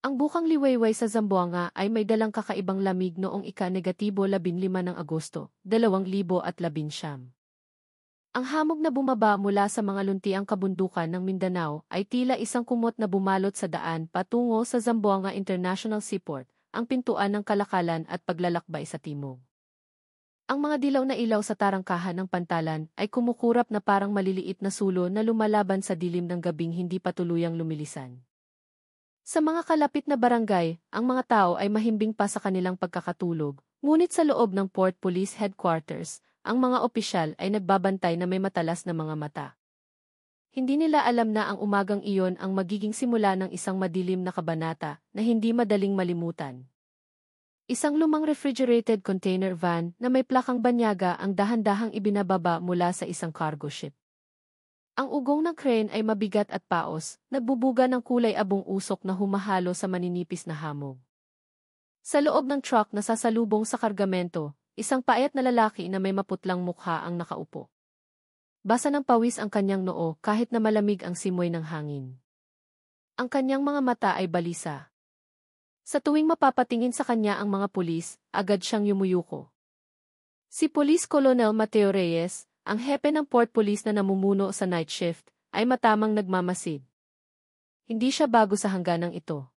Ang bukang liwayway sa Zamboanga ay may dalang kakaibang lamig noong ika-15 ng Agosto, 2019. Ang hamog na bumaba mula sa mga luntiang kabundukan ng Mindanao ay tila isang kumot na bumalot sa daan patungo sa Zamboanga International Seaport, ang pintuan ng kalakalan at paglalakbay sa timog. Ang mga dilaw na ilaw sa tarangkahan ng pantalan ay kumukurap na parang maliliit na sulo na lumalaban sa dilim ng gabing hindi pa tuluyang lumilisan. Sa mga kalapit na barangay, ang mga tao ay mahimbing pa sa kanilang pagkakatulog, ngunit sa loob ng Port Police Headquarters, ang mga opisyal ay nagbabantay na may matalas na mga mata. Hindi nila alam na ang umagang iyon ang magiging simula ng isang madilim na kabanata na hindi madaling malimutan. Isang lumang refrigerated container van na may plakang banyaga ang dahan-dahang ibinababa mula sa isang cargo ship. Ang ugong ng crane ay mabigat at paos, nagbubuga ng kulay abong usok na humahalo sa maninipis na hamog. Sa loob ng truck na sasalubong sa kargamento, isang payat na lalaki na may maputlang mukha ang nakaupo. Basa ng pawis ang kanyang noo kahit na malamig ang simoy ng hangin. Ang kanyang mga mata ay balisa. Sa tuwing mapapatingin sa kanya ang mga pulis, agad siyang yumuyuko. Si Police Colonel Mateo Reyes, ang hepe ng Port Police na namumuno sa night shift, ay matamang nagmamasid. Hindi siya bago sa hangganang ito.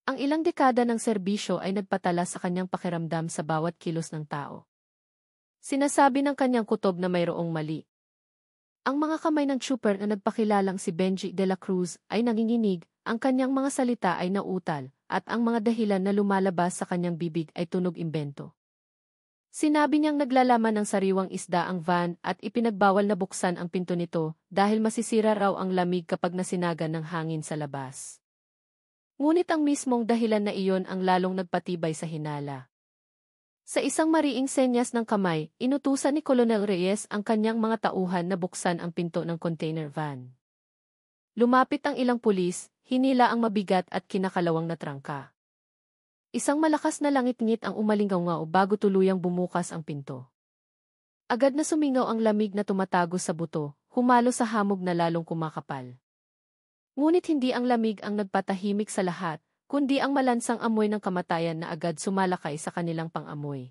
Ang ilang dekada ng serbisyo ay nagpatala sa kanyang pakiramdam sa bawat kilos ng tao. Sinasabi ng kanyang kutob na mayroong mali. Ang mga kamay ng trooper na nagpakilalang si Benji de la Cruz ay nanginginig, ang kanyang mga salita ay nautal, at ang mga dahilan na lumalabas sa kanyang bibig ay tunog imbento. Sinabi niyang naglalaman ng sariwang isda ang van at ipinagbawal na buksan ang pinto nito dahil masisira raw ang lamig kapag nasinagan ng hangin sa labas. Ngunit ang mismong dahilan na iyon ang lalong nagpatibay sa hinala. Sa isang mariing senyas ng kamay, inutusan ni Colonel Reyes ang kanyang mga tauhan na buksan ang pinto ng container van. Lumapit ang ilang pulis, hinila ang mabigat at kinakalawang na trangka. Isang malakas na langit-ngit ang umalingaw-ngaw bago tuluyang bumukas ang pinto. Agad na sumingaw ang lamig na tumatago sa buto, humalo sa hamog na lalong kumakapal. Ngunit hindi ang lamig ang nagpatahimik sa lahat, kundi ang malansang amoy ng kamatayan na agad sumalakay sa kanilang pang-amoy.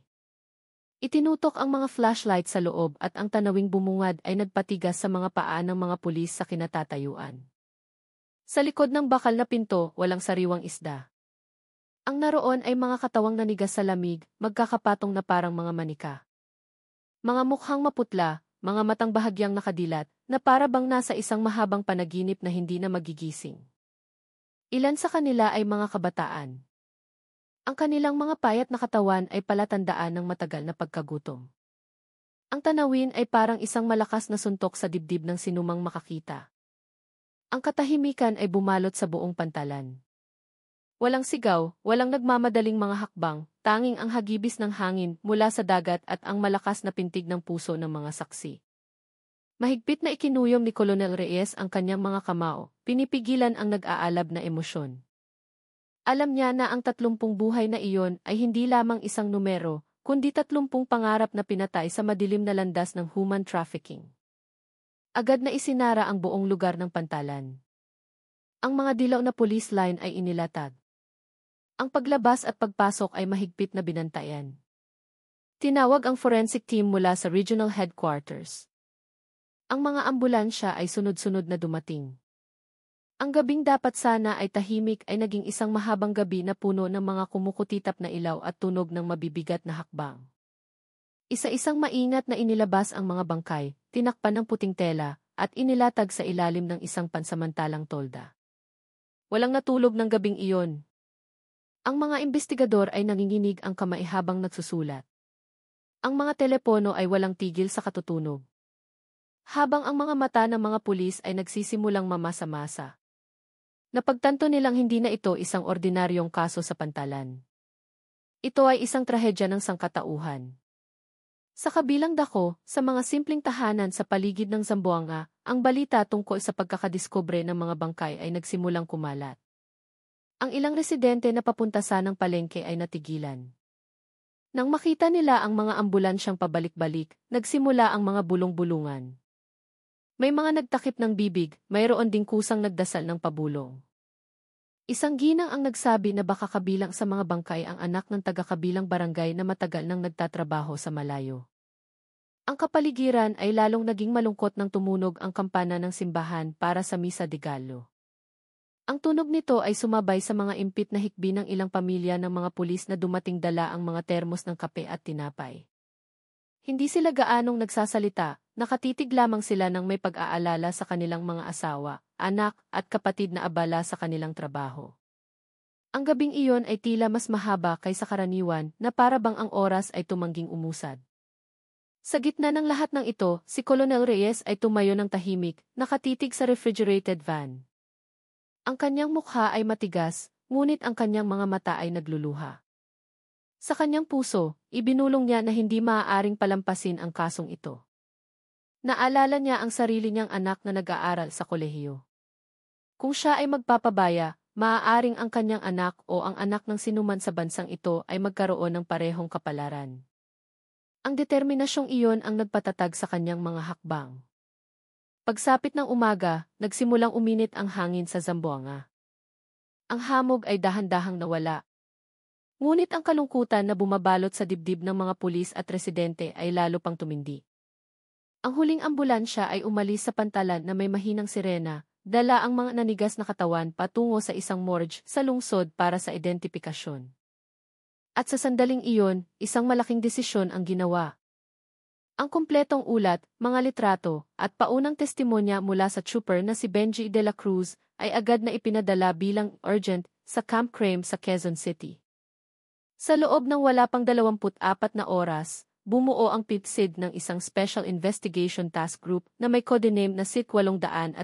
Itinutok ang mga flashlight sa loob at ang tanawing bumungad ay nagpatigas sa mga paa ng mga pulis sa kinatatayuan. Sa likod ng bakal na pinto, walang sariwang isda. Ang naroon ay mga katawang nanigas sa lamig, magkakapatong na parang mga manika. Mga mukhang maputla, mga matang bahagyang nakadilat, na para bang nasa isang mahabang panaginip na hindi na magigising. Ilan sa kanila ay mga kabataan. Ang kanilang mga payat na katawan ay palatandaan ng matagal na pagkagutom. Ang tanawin ay parang isang malakas na suntok sa dibdib ng sinumang makakita. Ang katahimikan ay bumalot sa buong pantalan. Walang sigaw, walang nagmamadaling mga hakbang, tanging ang hagibis ng hangin mula sa dagat at ang malakas na pintig ng puso ng mga saksi. Mahigpit na ikinuyom ni Colonel Reyes ang kanyang mga kamao, pinipigilan ang nag-aalab na emosyon. Alam niya na ang 30 buhay na iyon ay hindi lamang isang numero, kundi 30 pangarap na pinatay sa madilim na landas ng human trafficking. Agad na isinara ang buong lugar ng pantalan. Ang mga dilaw na police line ay inilatag. Ang paglabas at pagpasok ay mahigpit na binantayan. Tinawag ang forensic team mula sa regional headquarters. Ang mga ambulansya ay sunod-sunod na dumating. Ang gabing dapat sana ay tahimik ay naging isang mahabang gabi na puno ng mga kumukutitap na ilaw at tunog ng mabibigat na hakbang. Isa-isang maingat na inilabas ang mga bangkay, tinakpan ng puting tela, at inilatag sa ilalim ng isang pansamantalang tolda. Walang natulog ng gabing iyon. Ang mga investigador ay nanginginig ang kamay habang nagsusulat. Ang mga telepono ay walang tigil sa katutunog. Habang ang mga mata ng mga pulis ay nagsisimulang mamasa-masa. Napagtanto nilang hindi na ito isang ordinaryong kaso sa pantalan. Ito ay isang trahedya ng sangkatauhan. Sa kabilang dako, sa mga simpleng tahanan sa paligid ng Zamboanga, ang balita tungkol sa pagkakadiskubre ng mga bangkay ay nagsimulang kumalat. Ang ilang residente na papunta sa ng palengke ay natigilan. Nang makita nila ang mga ambulansyang pabalik-balik, nagsimula ang mga bulong-bulungan. May mga nagtakip ng bibig, mayroon ding kusang nagdasal ng pabulong. Isang ginang ang nagsabi na baka kabilang sa mga bangkay ang anak ng taga-kabilang barangay na matagal nang nagtatrabaho sa malayo. Ang kapaligiran ay lalong naging malungkot nang tumunog ang kampana ng simbahan para sa Misa de Gallo. Ang tunog nito ay sumabay sa mga impit na hikbi ng ilang pamilya ng mga pulis na dumating dala ang mga termos ng kape at tinapay. Hindi sila gaanong nagsasalita, nakatitig lamang sila nang may pag-aalala sa kanilang mga asawa, anak, at kapatid na abala sa kanilang trabaho. Ang gabing iyon ay tila mas mahaba kaysa karaniwan na para bang ang oras ay tumangging umusad. Sa gitna ng lahat ng ito, si Colonel Reyes ay tumayo ng tahimik, nakatitig sa refrigerated van. Ang kanyang mukha ay matigas, ngunit ang kanyang mga mata ay nagluluha. Sa kanyang puso, ibinulong niya na hindi maaaring palampasin ang kasong ito. Naalala niya ang sarili niyang anak na nag-aaral sa kolehiyo. Kung siya ay magpapabaya, maaaring ang kanyang anak o ang anak ng sinuman sa bansang ito ay magkaroon ng parehong kapalaran. Ang determinasyong iyon ang nagpatatag sa kanyang mga hakbang. Pagsapit ng umaga, nagsimulang uminit ang hangin sa Zamboanga. Ang hamog ay dahan-dahang nawala. Ngunit ang kalungkutan na bumabalot sa dibdib ng mga pulis at residente ay lalo pang tumindi. Ang huling ambulansya ay umalis sa pantalan na may mahinang sirena, dala ang mga nanigas na katawan patungo sa isang morgue sa lungsod para sa identifikasyon. At sa sandaling iyon, isang malaking desisyon ang ginawa. Ang kumpletong ulat, mga litrato, at paunang testimonya mula sa trooper na si Benji de la Cruz ay agad na ipinadala bilang urgent sa Camp Crame sa Quezon City. Sa loob ng wala pang 24 na oras, bumuo ang PIPSID ng isang Special Investigation Task Group na may codename na SIT-815.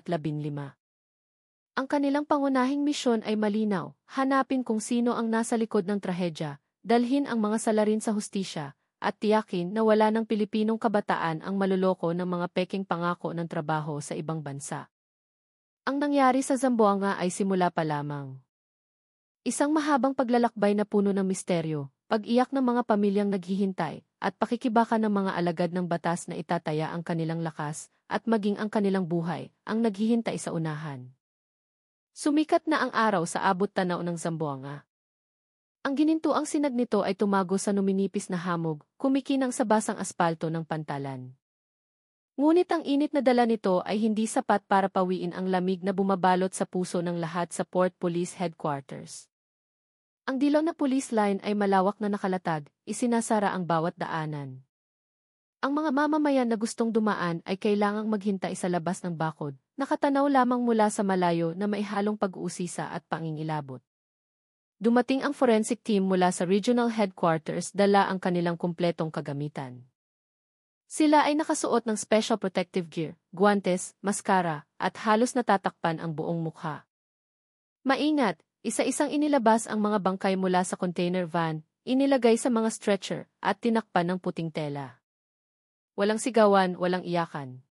Ang kanilang pangunahing misyon ay malinaw, hanapin kung sino ang nasa likod ng trahedya, dalhin ang mga salarin sa hustisya, at tiyakin na wala ng Pilipinong kabataan ang maluloko ng mga peking pangako ng trabaho sa ibang bansa. Ang nangyari sa Zamboanga ay simula pa lamang. Isang mahabang paglalakbay na puno ng misteryo, pag-iyak ng mga pamilyang naghihintay, at pakikibaka ng mga alagad ng batas na itataya ang kanilang lakas, at maging ang kanilang buhay, ang naghihintay sa unahan. Sumikat na ang araw sa abot tanaw ng Zamboanga. Ang ginintuang sinag nito ay tumago sa numinipis na hamog, kumikinang sa basang aspalto ng pantalan. Ngunit ang init na dala nito ay hindi sapat para pawiin ang lamig na bumabalot sa puso ng lahat sa Port Police Headquarters. Ang dilaw na police line ay malawak na nakalatag, isinasara ang bawat daanan. Ang mga mamamayan na gustong dumaan ay kailangang maghintay sa labas ng bakod, nakatanaw lamang mula sa malayo na may halong pag-uusisa at pangingilabot. Dumating ang forensic team mula sa regional headquarters, dala ang kanilang kumpletong kagamitan. Sila ay nakasuot ng special protective gear, guwantes, maskara, at halos natatakpan ang buong mukha. Maingat, isa-isang inilabas ang mga bangkay mula sa container van, inilagay sa mga stretcher, at tinakpan ng puting tela. Walang sigawan, walang iyakan.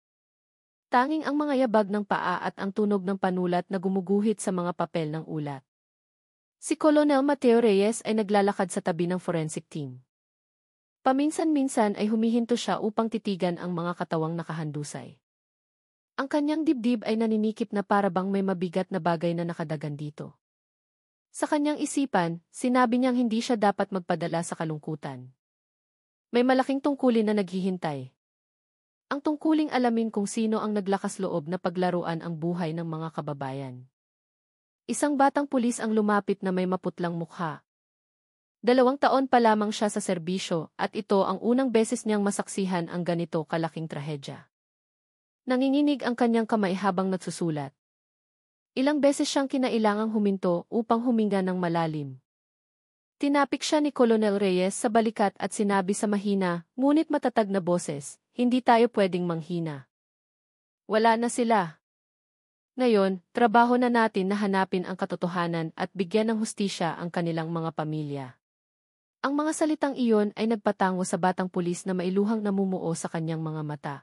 Tanging ang mga yabag ng paa at ang tunog ng panulat na gumuguhit sa mga papel ng ulat. Si Colonel Mateo Reyes ay naglalakad sa tabi ng forensic team. Paminsan-minsan ay humihinto siya upang titigan ang mga katawang nakahandusay. Ang kanyang dibdib ay naninikip na para bang may mabigat na bagay na nakadagan dito. Sa kanyang isipan, sinabi niyang hindi siya dapat magpadala sa kalungkutan. May malaking tungkulin na naghihintay. Ang tungkuling alamin kung sino ang naglakas loob na paglaruan ang buhay ng mga kababayan. Isang batang pulis ang lumapit na may maputlang mukha. 2 taon pa lamang siya sa serbisyo at ito ang unang beses niyang masaksihan ang ganito kalaking trahedya. Nanginginig ang kanyang kamay habang nagsusulat. Ilang beses siyang kinailangang huminto upang huminga ng malalim. Tinapik siya ni Colonel Reyes sa balikat at sinabi sa mahina, ngunit matatag na boses, hindi tayo pwedeng manghina. Wala na sila. Ngayon, trabaho na natin na hanapin ang katotohanan at bigyan ng hustisya ang kanilang mga pamilya. Ang mga salitang iyon ay nagpatango sa batang pulis na mailuhang namumuo sa kanyang mga mata.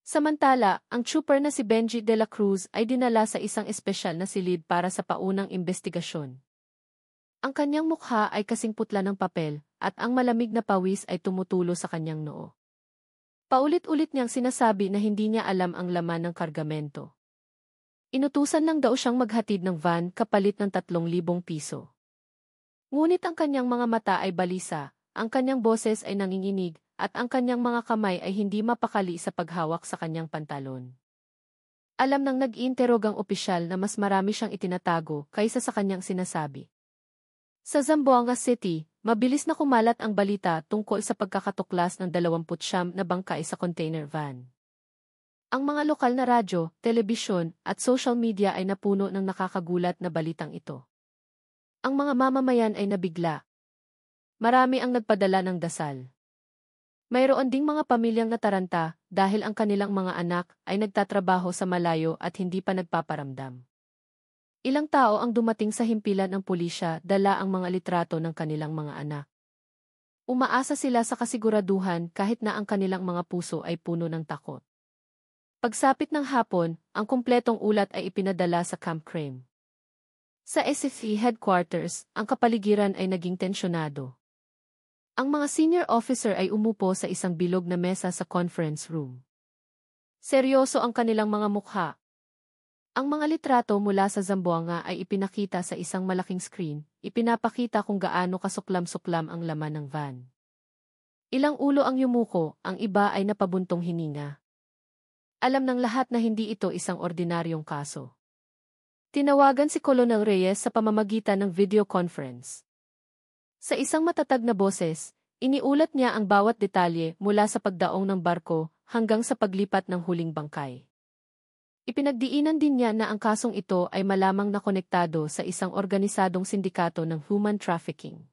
Samantala, ang trooper na si Benji de la Cruz ay dinala sa isang espesyal na silid para sa paunang investigasyon. Ang kanyang mukha ay kasing putla ng papel, at ang malamig na pawis ay tumutulo sa kanyang noo. Paulit-ulit niyang sinasabi na hindi niya alam ang laman ng kargamento. Inutusan lang daw siyang maghatid ng van kapalit ng 3,000 piso. Ngunit ang kanyang mga mata ay balisa, ang kanyang boses ay nanginginig, at ang kanyang mga kamay ay hindi mapakali sa paghawak sa kanyang pantalon. Alam nang nag-iinterog ang opisyal na mas marami siyang itinatago kaysa sa kanyang sinasabi. Sa Zamboanga City, mabilis na kumalat ang balita tungkol sa pagkakatuklas ng 29 na bangkay sa container van. Ang mga lokal na radyo, telebisyon, at social media ay napuno ng nakakagulat na balitang ito. Ang mga mamamayan ay nabigla. Marami ang nagpadala ng dasal. Mayroon ding mga pamilyang nataranta dahil ang kanilang mga anak ay nagtatrabaho sa malayo at hindi pa nagpaparamdam. Ilang tao ang dumating sa himpilan ng pulisya dala ang mga litrato ng kanilang mga anak. Umaasa sila sa kasiguraduhan kahit na ang kanilang mga puso ay puno ng takot. Pagsapit ng hapon, ang kumpletong ulat ay ipinadala sa Camp Crame. Sa SFE headquarters, ang kapaligiran ay naging tensyonado. Ang mga senior officer ay umupo sa isang bilog na mesa sa conference room. Seryoso ang kanilang mga mukha. Ang mga litrato mula sa Zamboanga ay ipinakita sa isang malaking screen, ipinapakita kung gaano kasuklam-suklam ang laman ng van. Ilang ulo ang yumuko, ang iba ay napabuntong hininga. Alam ng lahat na hindi ito isang ordinaryong kaso. Tinawagan si Colonel Reyes sa pamamagitan ng video conference. Sa isang matatag na boses, iniulat niya ang bawat detalye mula sa pagdaong ng barko hanggang sa paglipat ng huling bangkay. Ipinagdiinan din niya na ang kasong ito ay malamang na konektado sa isang organisadong sindikato ng human trafficking.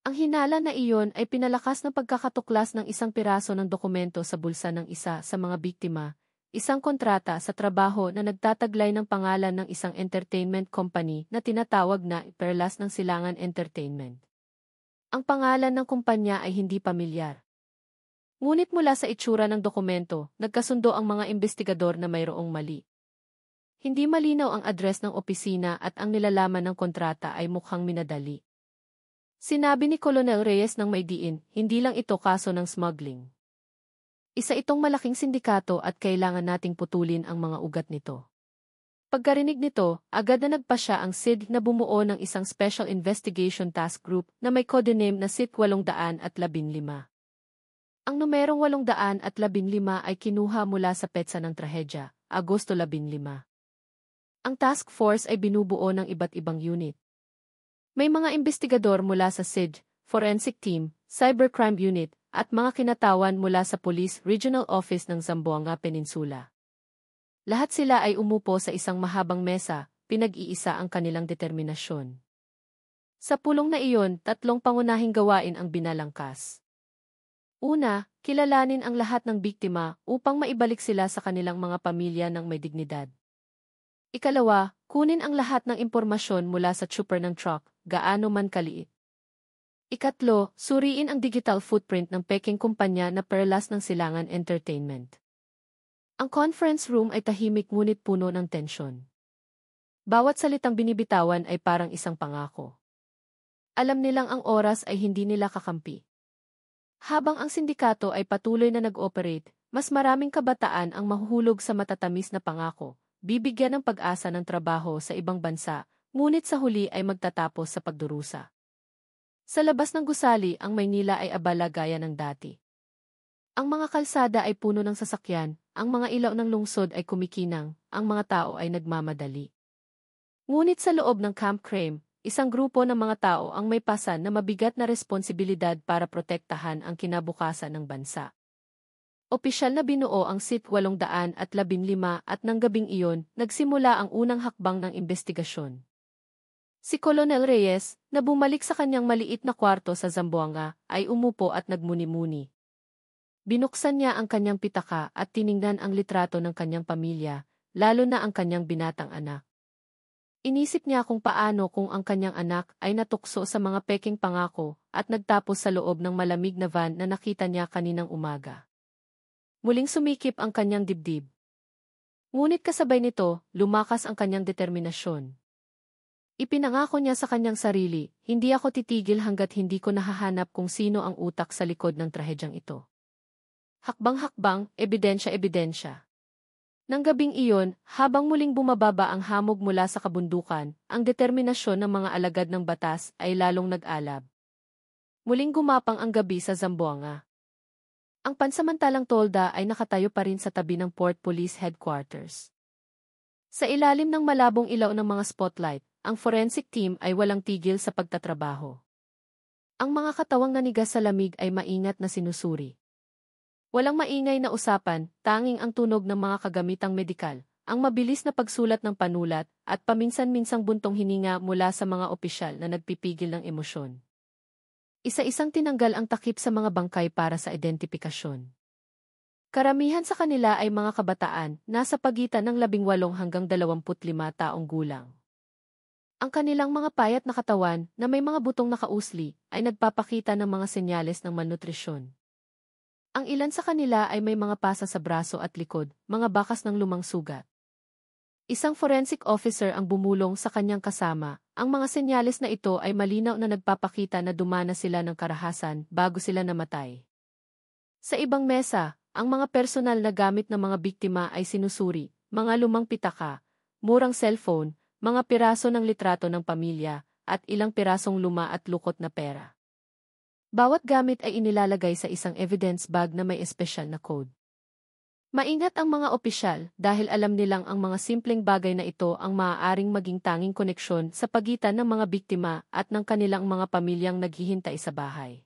Ang hinala na iyon ay pinalakas ng pagkakatuklas ng isang piraso ng dokumento sa bulsa ng isa sa mga biktima, isang kontrata sa trabaho na nagtataglay ng pangalan ng isang entertainment company na tinatawag na Perlas ng Silangan Entertainment. Ang pangalan ng kumpanya ay hindi pamilyar. Ngunit mula sa itsura ng dokumento, nagkasundo ang mga investigador na mayroong mali. Hindi malinaw ang address ng opisina at ang nilalaman ng kontrata ay mukhang minadali. Sinabi ni Colonel Reyes ng may diin, hindi lang ito kaso ng smuggling. Isa itong malaking sindikato at kailangan nating putulin ang mga ugat nito. Pagkarinig nito, agad na nagpasya ang SID na bumuo ng isang Special Investigation Task Group na may codename na SIT 815. Ang numerong 815 ay kinuha mula sa petsa ng trahedya, Agosto 15. Ang task force ay binubuo ng iba't ibang unit. May mga investigador mula sa SID, Forensic Team, Cybercrime Unit, at mga kinatawan mula sa Police Regional Office ng Zamboanga Peninsula. Lahat sila ay umupo sa isang mahabang mesa, pinag-iisa ang kanilang determinasyon. Sa pulong na iyon, 3 pangunahing gawain ang binalangkas. Una, kilalanin ang lahat ng biktima upang maibalik sila sa kanilang mga pamilya ng may dignidad. Ikalawa, kunin ang lahat ng impormasyon mula sa chopper ng truck, gaano man kaliit. Ikatlo, suriin ang digital footprint ng peking kumpanya na Perlas ng Silangan Entertainment. Ang conference room ay tahimik ngunit puno ng tensyon. Bawat salitang binibitawan ay parang isang pangako. Alam nilang ang oras ay hindi nila kakampi. Habang ang sindikato ay patuloy na nag-operate, mas maraming kabataan ang mahuhulog sa matatamis na pangako, bibigyan ng pag-asa ng trabaho sa ibang bansa, ngunit sa huli ay magtatapos sa pagdurusa. Sa labas ng gusali, ang Maynila ay abala gaya ng dati. Ang mga kalsada ay puno ng sasakyan, ang mga ilaw ng lungsod ay kumikinang, ang mga tao ay nagmamadali. Ngunit sa loob ng Camp Crame, isang grupo ng mga tao ang may pasan na mabigat na responsibilidad para protektahan ang kinabukasan ng bansa. Opisyal na binuo ang SIT 815 at ng gabing iyon, nagsimula ang unang hakbang ng investigasyon. Si Colonel Reyes, na bumalik sa kanyang maliit na kwarto sa Zamboanga, ay umupo at nagmuni-muni. Binuksan niya ang kanyang pitaka at tiningnan ang litrato ng kanyang pamilya, lalo na ang kanyang binatang anak. Inisip niya kung ang kanyang anak ay natukso sa mga peking pangako at nagtapos sa loob ng malamig na van na nakita niya kaninang umaga. Muling sumikip ang kanyang dibdib. Ngunit kasabay nito, lumakas ang kanyang determinasyon. Ipinangako niya sa kanyang sarili, hindi ako titigil hanggat hindi ko nahahanap kung sino ang utak sa likod ng trahedyang ito. Hakbang-hakbang, ebidensya-ebidensya. Nang gabing iyon, habang muling bumababa ang hamog mula sa kabundukan, ang determinasyon ng mga alagad ng batas ay lalong nag-alab. Muling gumapang ang gabi sa Zamboanga. Ang pansamantalang tolda ay nakatayo pa rin sa tabi ng Port Police Headquarters. Sa ilalim ng malabong ilaw ng mga spotlight, ang forensic team ay walang tigil sa pagtatrabaho. Ang mga katawang nanigas sa lamig ay maingat na sinusuri. Walang maingay na usapan, tanging ang tunog ng mga kagamitang medikal, ang mabilis na pagsulat ng panulat, at paminsan-minsang buntong hininga mula sa mga opisyal na nagpipigil ng emosyon. Isa-isang tinanggal ang takip sa mga bangkay para sa identifikasyon. Karamihan sa kanila ay mga kabataan, nasa pagitan ng 18 hanggang 25 taong gulang. Ang kanilang mga payat na katawan, na may mga butong nakausli, ay nagpapakita ng mga senyales ng malnutrisyon. Ang ilan sa kanila ay may mga pasa sa braso at likod, mga bakas ng lumang sugat. Isang forensic officer ang bumulong sa kanyang kasama. Ang mga senyales na ito ay malinaw na nagpapakita na dumana sila ng karahasan bago sila namatay. Sa ibang mesa, ang mga personal na gamit ng mga biktima ay sinusuri, mga lumang pitaka, murang cellphone, mga piraso ng litrato ng pamilya, at ilang pirasong luma at lukot na pera. Bawat gamit ay inilalagay sa isang evidence bag na may espesyal na code. Maingat ang mga opisyal dahil alam nilang ang mga simpleng bagay na ito ang maaaring maging tanging koneksyon sa pagitan ng mga biktima at ng kanilang mga pamilyang naghihintay sa bahay.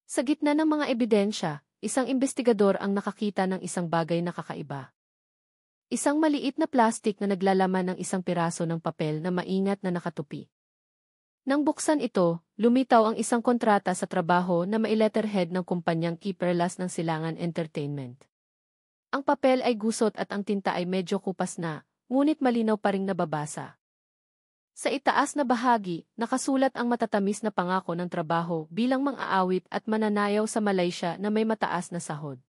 Sa gitna ng mga ebidensya, isang investigador ang nakakita ng isang bagay na kakaiba. Isang maliit na plastik na naglalaman ng isang piraso ng papel na maingat na nakatupi. Nang buksan ito, lumitaw ang isang kontrata sa trabaho na mai-letterhead ng kumpanyang Keeperless ng Silangan Entertainment. Ang papel ay gusot at ang tinta ay medyo kupas na, ngunit malinaw pa ring nababasa. Sa itaas na bahagi, nakasulat ang matatamis na pangako ng trabaho bilang mang-aawit at mananayaw sa Malaysia na may mataas na sahod.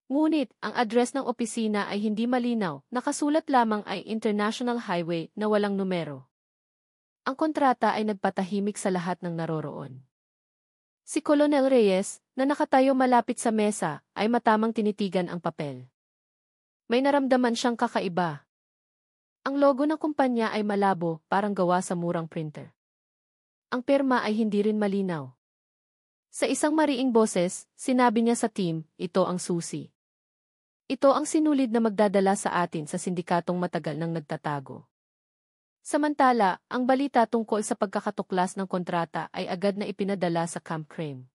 Ngunit, ang address ng opisina ay hindi malinaw, nakasulat lamang ay International Highway na walang numero. Ang kontrata ay nagpatahimik sa lahat ng naroroon. Si Colonel Reyes, na nakatayo malapit sa mesa, ay matamang tinitigan ang papel. May naramdaman siyang kakaiba. Ang logo ng kumpanya ay malabo, parang gawa sa murang printer. Ang pirma ay hindi rin malinaw. Sa isang mariing boses, sinabi niya sa team, ito ang susi. Ito ang sinulid na magdadala sa atin sa sindikatong matagal nang nagtatago. Samantala, ang balita tungkol sa pagkakatuklas ng kontrata ay agad na ipinadala sa Camp Crame.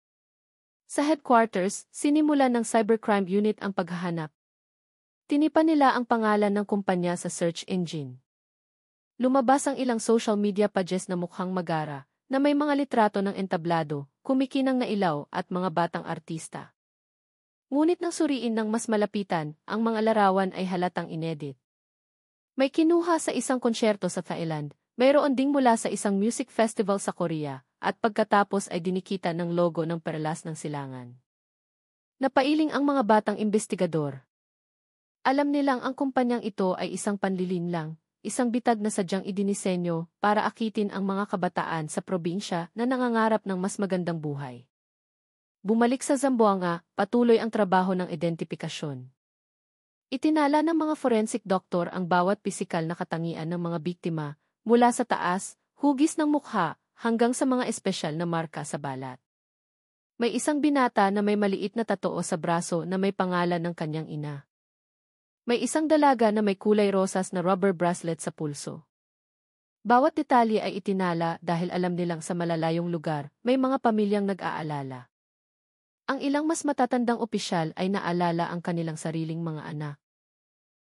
Sa headquarters, sinimulan ng Cybercrime Unit ang paghahanap. Tinipan nila ang pangalan ng kumpanya sa search engine. Lumabas ang ilang social media pages na mukhang magara, na may mga litrato ng entablado, kumikinang na ilaw at mga batang artista. Ngunit nang suriin ng mas malapitan, ang mga larawan ay halatang inedit. May kinuha sa isang konsyerto sa Thailand, mayroon ding mula sa isang music festival sa Korea, at pagkatapos ay dinikita ng logo ng Perlas ng Silangan. Napailing ang mga batang investigador. Alam nilang ang kumpanyang ito ay isang panlilinlang, isang bitag na sadyang idinisenyo para akitin ang mga kabataan sa probinsya na nangangarap ng mas magandang buhay. Bumalik sa Zamboanga, patuloy ang trabaho ng identifikasyon. Itinala ng mga forensic doctor ang bawat pisikal na katangian ng mga biktima, mula sa taas, hugis ng mukha, hanggang sa mga espesyal na marka sa balat. May isang binata na may maliit na tatoo sa braso na may pangalan ng kanyang ina. May isang dalaga na may kulay rosas na rubber bracelet sa pulso. Bawat detalye ay itinala dahil alam nilang sa malalayong lugar, may mga pamilyang nag-aalala. Ang ilang mas matatandang opisyal ay naalala ang kanilang sariling mga anak.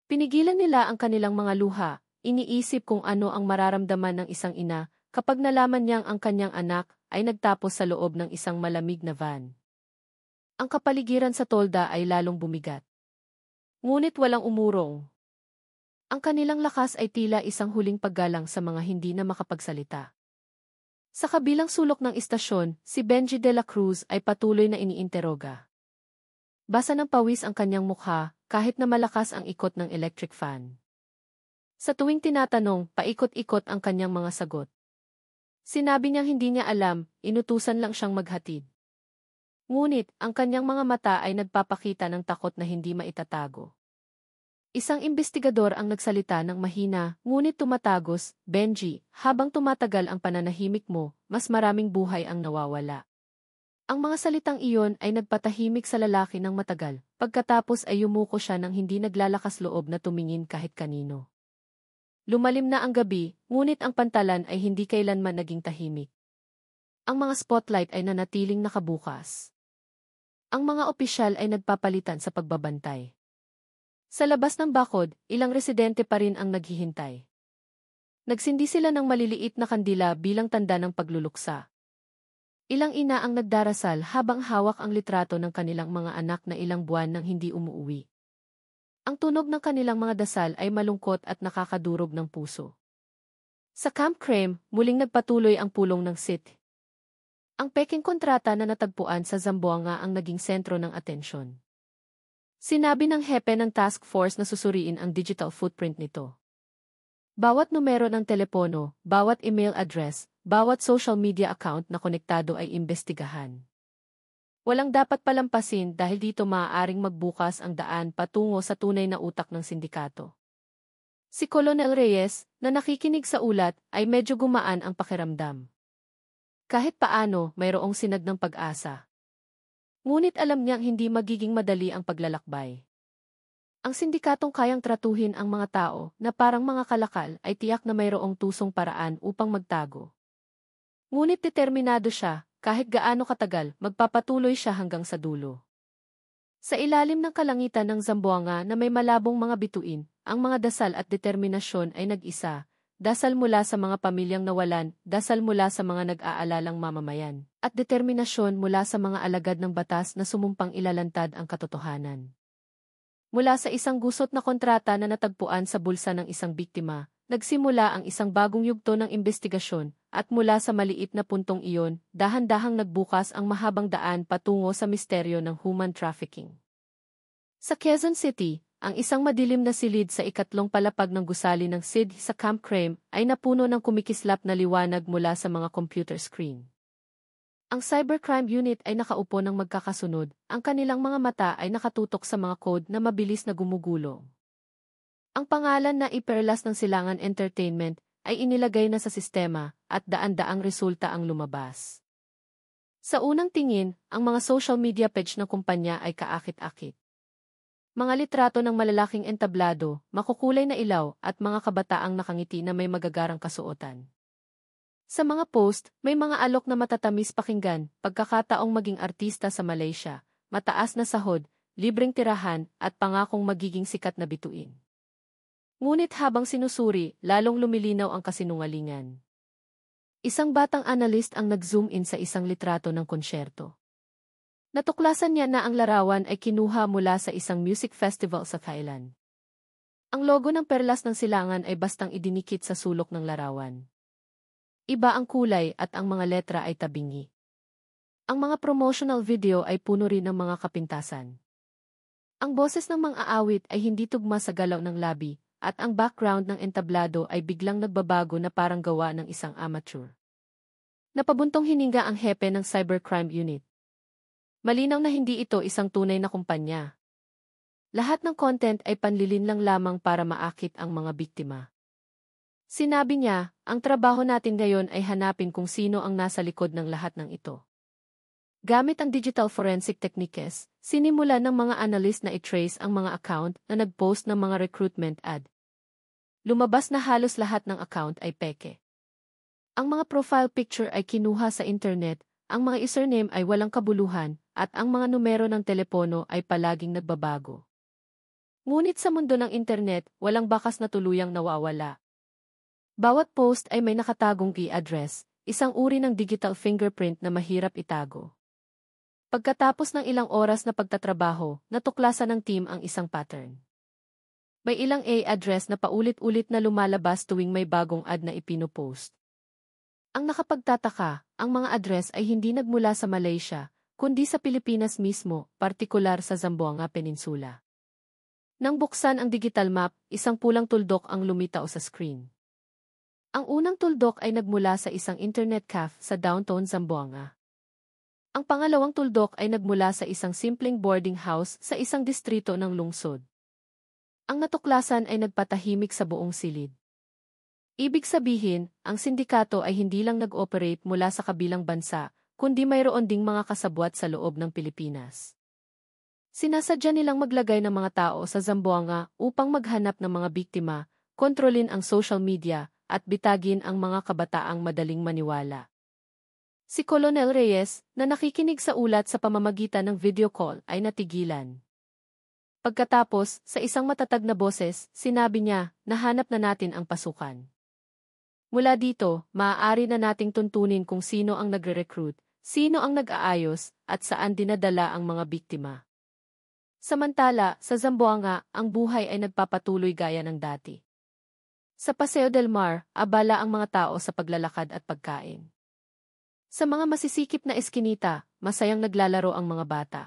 Pinigilan nila ang kanilang mga luha, iniisip kung ano ang mararamdaman ng isang ina kapag nalaman niyang ang kanyang anak ay nagtapos sa loob ng isang malamig na van. Ang kapaligiran sa tolda ay lalong bumigat. Ngunit walang umurong. Ang kanilang lakas ay tila isang huling paggalang sa mga hindi na makapagsalita. Sa kabilang sulok ng istasyon, si Benji de la Cruz ay patuloy na iniinteroga. Basa ng pawis ang kanyang mukha, kahit na malakas ang ikot ng electric fan. Sa tuwing tinatanong, paikot-ikot ang kanyang mga sagot. Sinabi niyang hindi niya alam, inutusan lang siyang maghatid. Ngunit, ang kanyang mga mata ay nagpapakita ng takot na hindi maitatago. Isang investigador ang nagsalita ng mahina, ngunit tumatagos, Benji, habang tumatagal ang pananahimik mo, mas maraming buhay ang nawawala. Ang mga salitang iyon ay nagpatahimik sa lalaki ng matagal, pagkatapos ay yumuko siya ng hindi naglalakas loob na tumingin kahit kanino. Lumalim na ang gabi, ngunit ang pantalan ay hindi kailanman naging tahimik. Ang mga spotlight ay nanatiling nakabukas. Ang mga opisyal ay nagpapalitan sa pagbabantay. Sa labas ng bakod, ilang residente pa rin ang naghihintay. Nagsindi sila ng maliliit na kandila bilang tanda ng pagluluksa. Ilang ina ang nagdarasal habang hawak ang litrato ng kanilang mga anak na ilang buwan nang hindi umuuwi. Ang tunog ng kanilang mga dasal ay malungkot at nakakadurog ng puso. Sa Camp Crame, muling nagpatuloy ang pulong ng Sith. Ang peking kontrata na natagpuan sa Zamboanga ang naging sentro ng atensyon. Sinabi ng hepe ng task force na susuriin ang digital footprint nito. Bawat numero ng telepono, bawat email address, bawat social media account na konektado ay imbestigahan. Walang dapat palampasin dahil dito maaaring magbukas ang daan patungo sa tunay na utak ng sindikato. Si Colonel Reyes, na nakikinig sa ulat, ay medyo gumaan ang pakiramdam. Kahit paano, mayroong sinag ng pag-asa. Ngunit alam niyang hindi magiging madali ang paglalakbay. Ang sindikatong kayang tratuhin ang mga tao na parang mga kalakal ay tiyak na mayroong tusong paraan upang magtago. Ngunit determinado siya, kahit gaano katagal, magpapatuloy siya hanggang sa dulo. Sa ilalim ng kalangitan ng Zamboanga na may malabong mga bituin, ang mga dasal at determinasyon ay nag-isa. Dasal mula sa mga pamilyang nawalan, dasal mula sa mga nag-aalalang mamamayan, at determinasyon mula sa mga alagad ng batas na sumumpang ilalantad ang katotohanan. Mula sa isang gusot na kontrata na natagpuan sa bulsa ng isang biktima, nagsimula ang isang bagong yugto ng investigasyon, at mula sa maliit na puntong iyon, dahan-dahang nagbukas ang mahabang daan patungo sa misteryo ng human trafficking. Sa Quezon City, ang isang madilim na silid sa ikatlong palapag ng gusali ng SID sa Camp Crame ay napuno ng kumikislap na liwanag mula sa mga computer screen. Ang cybercrime unit ay nakaupo ng magkakasunod, ang kanilang mga mata ay nakatutok sa mga code na mabilis na gumugulong. Ang pangalan na iperlas ng Silangan Entertainment ay inilagay na sa sistema at daan-daang resulta ang lumabas. Sa unang tingin, ang mga social media page ng kumpanya ay kaakit-akit. Mga litrato ng malalaking entablado, makukulay na ilaw at mga kabataang nakangiti na may magagarang kasuotan. Sa mga post, may mga alok na matatamis pakinggan, pagkakataong maging artista sa Malaysia, mataas na sahod, libreng tirahan at pangakong magiging sikat na bituin. Ngunit habang sinusuri, lalong lumilinaw ang kasinungalingan. Isang batang analyst ang nag-zoom in sa isang litrato ng konsyerto. Natuklasan niya na ang larawan ay kinuha mula sa isang music festival sa Thailand. Ang logo ng perlas ng silangan ay bastang idinikit sa sulok ng larawan. Iba ang kulay at ang mga letra ay tabingi. Ang mga promotional video ay puno rin ng mga kapintasan. Ang boses ng mga aawit ay hindi tugma sa galaw ng labi, at ang background ng entablado ay biglang nagbabago na parang gawa ng isang amateur. Napabuntong hininga ang hepe ng cybercrime unit. Malinaw na hindi ito isang tunay na kumpanya. Lahat ng content ay panlilin lang lamang para maakit ang mga biktima. Sinabi niya, ang trabaho natin ngayon ay hanapin kung sino ang nasa likod ng lahat ng ito. Gamit ang digital forensic techniques, sinimulan ng mga analyst na i-trace ang mga account na nag-post ng mga recruitment ad. Lumabas na halos lahat ng account ay peke. Ang mga profile picture ay kinuha sa internet, ang mga username ay walang kabuluhan, at ang mga numero ng telepono ay palaging nagbabago. Ngunit sa mundo ng internet, walang bakas na tuluyang nawawala. Bawat post ay may nakatagong e-address, isang uri ng digital fingerprint na mahirap itago. Pagkatapos ng ilang oras na pagtatrabaho, natuklasan ng team ang isang pattern. May ilang e-address na paulit-ulit na lumalabas tuwing may bagong ad na ipinopost. Ang nakapagtataka, ang mga address ay hindi nagmula sa Malaysia, kundi sa Pilipinas mismo, partikular sa Zamboanga Peninsula. Nang buksan ang digital map, isang pulang tuldok ang lumitaw sa screen. Ang unang tuldok ay nagmula sa isang internet cafe sa downtown Zamboanga. Ang pangalawang tuldok ay nagmula sa isang simpleng boarding house sa isang distrito ng lungsod. Ang natuklasan ay nagpatahimik sa buong silid. Ibig sabihin, ang sindikato ay hindi lang nag-operate mula sa kabilang bansa, kundi mayroon ding mga kasabwat sa loob ng Pilipinas. Sinasadya nilang maglagay ng mga tao sa Zamboanga upang maghanap ng mga biktima, kontrolin ang social media, at bitagin ang mga kabataang madaling maniwala. Si Colonel Reyes, na nakikinig sa ulat sa pamamagitan ng video call, ay natigilan. Pagkatapos, sa isang matatag na boses, sinabi niya, nahanap na natin ang pasukan. Mula dito, maaari na nating tuntunin kung sino ang nagre-recruit, sino ang nag-aayos, at saan dinadala ang mga biktima. Samantala, sa Zamboanga, ang buhay ay nagpapatuloy gaya ng dati. Sa Paseo del Mar, abala ang mga tao sa paglalakad at pagkain. Sa mga masisikip na eskinita, masayang naglalaro ang mga bata.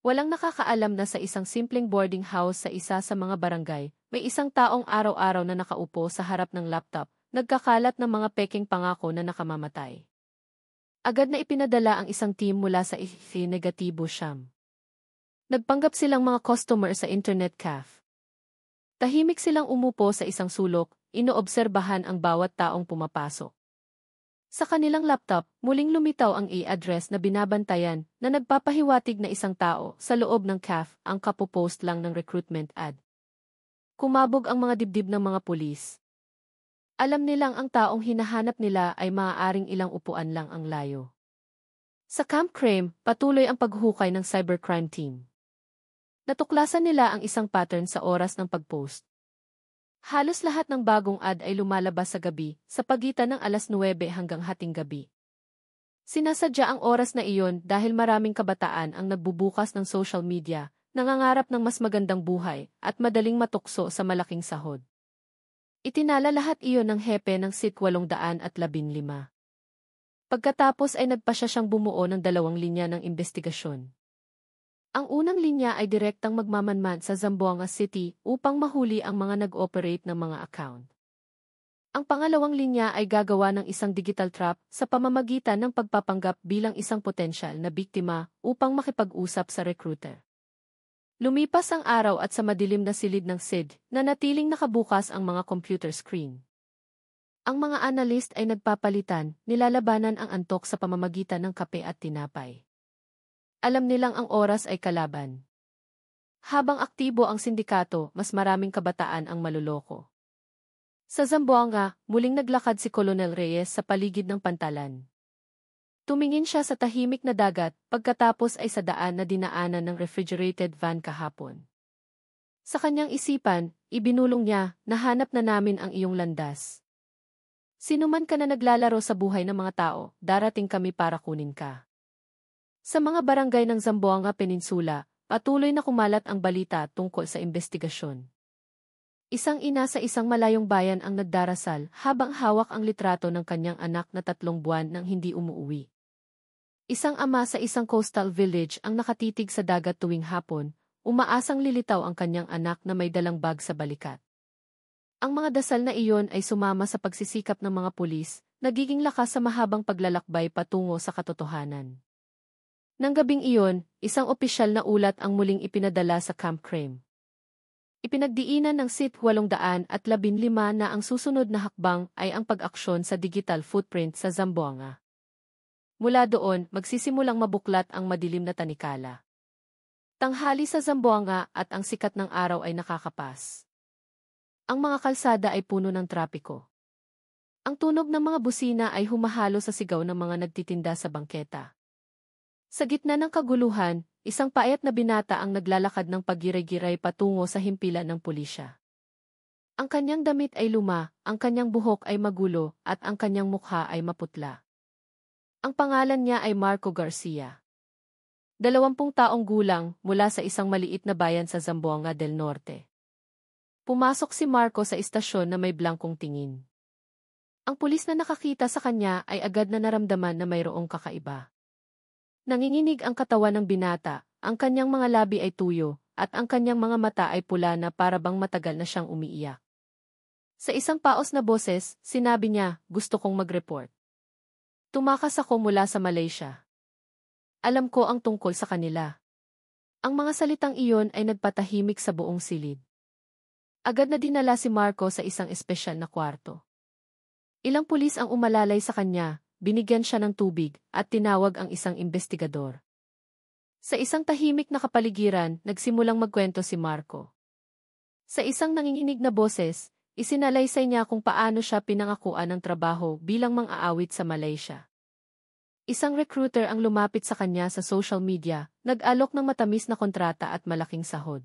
Walang nakakaalam na sa isang simpleng boarding house sa isa sa mga barangay, may isang taong araw-araw na nakaupo sa harap ng laptop, nagkakalat ng mga peking pangako na nakamamatay. Agad na ipinadala ang isang team mula sa negatibo siyam. Nagpanggap silang mga customer sa internet cafe. Tahimik silang umupo sa isang sulok, inoobserbahan ang bawat taong pumapasok. Sa kanilang laptop, muling lumitaw ang e-address na binabantayan na nagpapahiwatig na isang tao sa loob ng cafe ang kapopost lang ng recruitment ad. Kumabog ang mga dibdib ng mga pulis. Alam nilang ang taong hinahanap nila ay maaaring ilang upuan lang ang layo. Sa Camp Crame, patuloy ang paghukay ng cybercrime team. Natuklasan nila ang isang pattern sa oras ng pagpost. Halos lahat ng bagong ad ay lumalabas sa gabi, sa pagitan ng alas 9 hanggang hating gabi. Sinasadya ang oras na iyon dahil maraming kabataan ang nagbubukas ng social media, nangangarap ng mas magandang buhay, at madaling matukso sa malaking sahod. Itinala lahat iyon ng hepe ng SIT 815. Pagkatapos ay nagpasya siyang bumuo ng 2 linya ng investigasyon. Ang unang linya ay direktang magmamanman sa Zamboanga City upang mahuli ang mga nag-operate ng mga account. Ang pangalawang linya ay gagawa ng isang digital trap sa pamamagitan ng pagpapanggap bilang isang potensyal na biktima upang makipag-usap sa recruiter. Lumipas ang araw at sa madilim na silid ng SID, nanatiling nakabukas ang mga computer screen. Ang mga analyst ay nagpapalitan, nilalabanan ang antok sa pamamagitan ng kape at tinapay. Alam nilang ang oras ay kalaban. Habang aktibo ang sindikato, mas maraming kabataan ang maluloko. Sa Zamboanga, muling naglakad si Colonel Reyes sa paligid ng pantalan. Tumingin siya sa tahimik na dagat, pagkatapos ay sa daan na dinaanan ng refrigerated van kahapon. Sa kanyang isipan, ibinulong niya, nahanap na namin ang iyong landas. Sino man ka na naglalaro sa buhay ng mga tao, darating kami para kunin ka. Sa mga barangay ng Zamboanga Peninsula, patuloy na kumalat ang balita tungkol sa investigasyon. Isang ina sa isang malayong bayan ang nagdarasal habang hawak ang litrato ng kanyang anak na 3 buwan nang hindi umuuwi. Isang ama sa isang coastal village ang nakatitig sa dagat tuwing hapon, umaasang lilitaw ang kanyang anak na may dalang bag sa balikat. Ang mga dasal na iyon ay sumama sa pagsisikap ng mga pulis, nagiging lakas sa mahabang paglalakbay patungo sa katotohanan. Nang gabing iyon, isang opisyal na ulat ang muling ipinadala sa Camp Crame. Ipinagdiinan ng SIT 815 na ang susunod na hakbang ay ang pag-aksyon sa digital footprint sa Zamboanga. Mula doon, magsisimulang mabuklat ang madilim na tanikala. Tanghali sa Zamboanga at ang sikat ng araw ay nakakapas. Ang mga kalsada ay puno ng trapiko. Ang tunog ng mga busina ay humahalo sa sigaw ng mga nagtitinda sa bangketa. Sa gitna ng kaguluhan, isang payat na binata ang naglalakad ng pagiray-giray patungo sa himpilan ng pulisya. Ang kanyang damit ay luma, ang kanyang buhok ay magulo, at ang kanyang mukha ay maputla. Ang pangalan niya ay Marco Garcia. 20 taong gulang mula sa isang maliit na bayan sa Zamboanga del Norte. Pumasok si Marco sa istasyon na may blankong tingin. Ang pulis na nakakita sa kanya ay agad na naramdaman na mayroong kakaiba. Nanginginig ang katawan ng binata, ang kanyang mga labi ay tuyo, at ang kanyang mga mata ay pula na para bang matagal na siyang umiiyak. Sa isang paos na boses, sinabi niya, gusto kong mag-report. Tumakas ako mula sa Malaysia. Alam ko ang tungkol sa kanila. Ang mga salitang iyon ay nagpatahimik sa buong silid. Agad na dinala si Marco sa isang espesyal na kwarto. Ilang pulis ang umalalay sa kanya, binigyan siya ng tubig, at tinawag ang isang investigador. Sa isang tahimik na kapaligiran, nagsimulang magkwento si Marco. Sa isang nanginginig na boses, isinalaysay niya kung paano siya pinangakuan ng trabaho bilang mang-aawit sa Malaysia. Isang recruiter ang lumapit sa kanya sa social media, nag-alok ng matamis na kontrata at malaking sahod.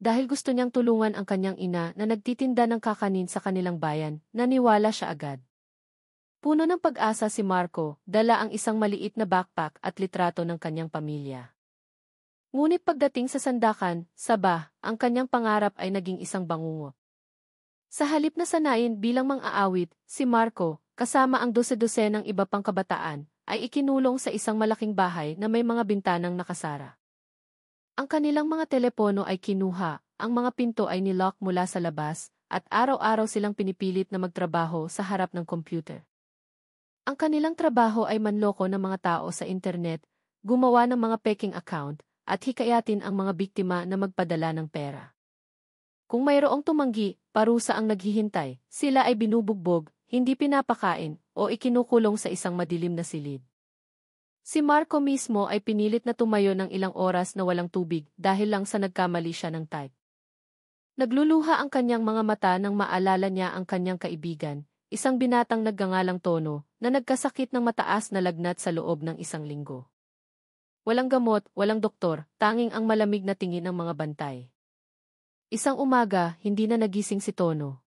Dahil gusto niyang tulungan ang kanyang ina na nagtitinda ng kakanin sa kanilang bayan, naniwala siya agad. Puno ng pag-asa si Marco, dala ang isang maliit na backpack at litrato ng kanyang pamilya. Ngunit pagdating sa sandakan, ang kanyang pangarap ay naging isang bangungot. Sa halip na sanayin bilang mang-aawit, si Marco, kasama ang dose-dosenang iba pang kabataan, ay ikinulong sa isang malaking bahay na may mga bintanang nakasara. Ang kanilang mga telepono ay kinuha, ang mga pinto ay nilock mula sa labas, at araw-araw silang pinipilit na magtrabaho sa harap ng computer. Ang kanilang trabaho ay manloko ng mga tao sa internet, gumawa ng mga peking account, at hikayatin ang mga biktima na magpadala ng pera. Kung mayroong tumanggi, parusa ang naghihintay, sila ay binubugbog, hindi pinapakain, o ikinukulong sa isang madilim na silid. Si Marco mismo ay pinilit na tumayo ng ilang oras na walang tubig dahil lang sa nagkamali siya ng type. Nagluluha ang kanyang mga mata nang maalala niya ang kanyang kaibigan, isang binatang nagngangalang Tono, na nagkasakit ng mataas na lagnat sa loob ng isang linggo. Walang gamot, walang doktor, tanging ang malamig na tingin ng mga bantay. Isang umaga, hindi na nagising si Tono.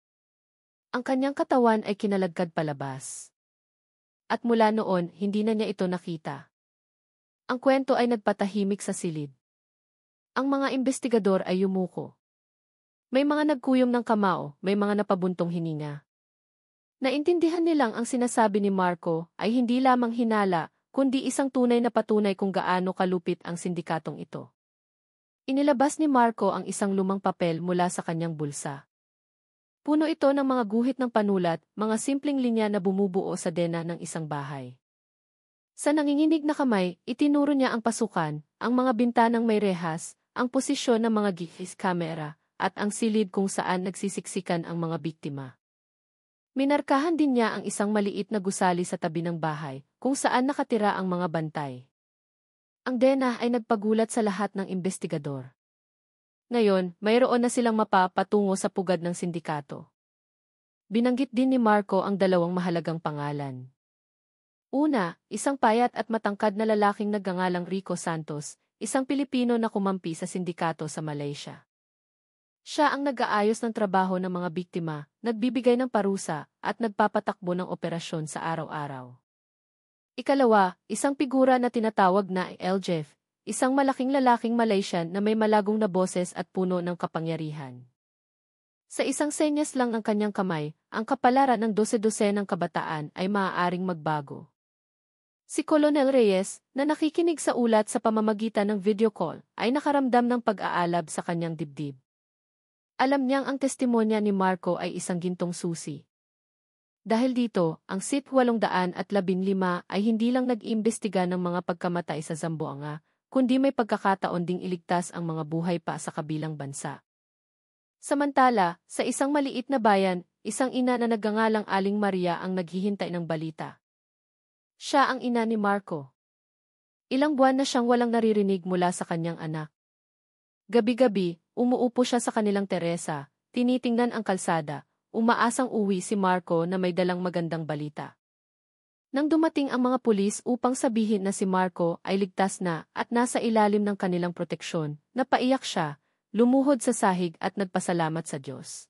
Ang kanyang katawan ay kinalagkad palabas. At mula noon, hindi na niya ito nakita. Ang kwento ay nagpatahimik sa silid. Ang mga investigador ay yumuko. May mga nagkuyom ng kamao, may mga napabuntong hininga. Naintindihan nilang ang sinasabi ni Marco ay hindi lamang hinala, kundi isang tunay na patunay kung gaano kalupit ang sindikatong ito. Inilabas ni Marco ang isang lumang papel mula sa kanyang bulsa. Puno ito ng mga guhit ng panulat, mga simpleng linya na bumubuo sa dena ng isang bahay. Sa nanginginig na kamay, itinuro niya ang pasukan, ang mga bintanang may rehas, ang posisyon ng mga GIS camera, at ang silid kung saan nagsisiksikan ang mga biktima. Minarkahan din niya ang isang maliit na gusali sa tabi ng bahay, kung saan nakatira ang mga bantay. Ang dena ay nagpagulat sa lahat ng investigador. Ngayon, mayroon na silang mapa patungo sa pugad ng sindikato. Binanggit din ni Marco ang dalawang mahalagang pangalan. Una, isang payat at matangkad na lalaking nagngangalang Rico Santos, isang Pilipino na kumampi sa sindikato sa Malaysia. Siya ang nag-aayos ng trabaho ng mga biktima, nagbibigay ng parusa, at nagpapatakbo ng operasyon sa araw-araw. Ikalawa, isang figura na tinatawag na Eljef, isang malaking lalaking Malaysian na may malagong na boses at puno ng kapangyarihan. Sa isang senyas lang ng kanyang kamay, ang kapalaran ng dose-dosenang kabataan ay maaaring magbago. Si Colonel Reyes, na nakikinig sa ulat sa pamamagitan ng video call, ay nakaramdam ng pag-aalab sa kanyang dibdib. Alam niyang ang testimonya ni Marco ay isang gintong susi. Dahil dito, ang SIP 815 ay hindi lang nag-iimbestiga ng mga pagkamatay sa Zamboanga, kundi may pagkakataon ding iligtas ang mga buhay pa sa kabilang bansa. Samantala, sa isang maliit na bayan, isang ina na nagngangalang Aling Maria ang naghihintay ng balita. Siya ang ina ni Marco. Ilang buwan na siyang walang naririnig mula sa kanyang anak. Gabi-gabi, umuupo siya sa kanilang teresa, tinitingnan ang kalsada, umaasang uwi si Marco na may dalang magandang balita. Nang dumating ang mga pulis upang sabihin na si Marco ay ligtas na at nasa ilalim ng kanilang proteksyon, napaiyak siya, lumuhod sa sahig at nagpasalamat sa Diyos.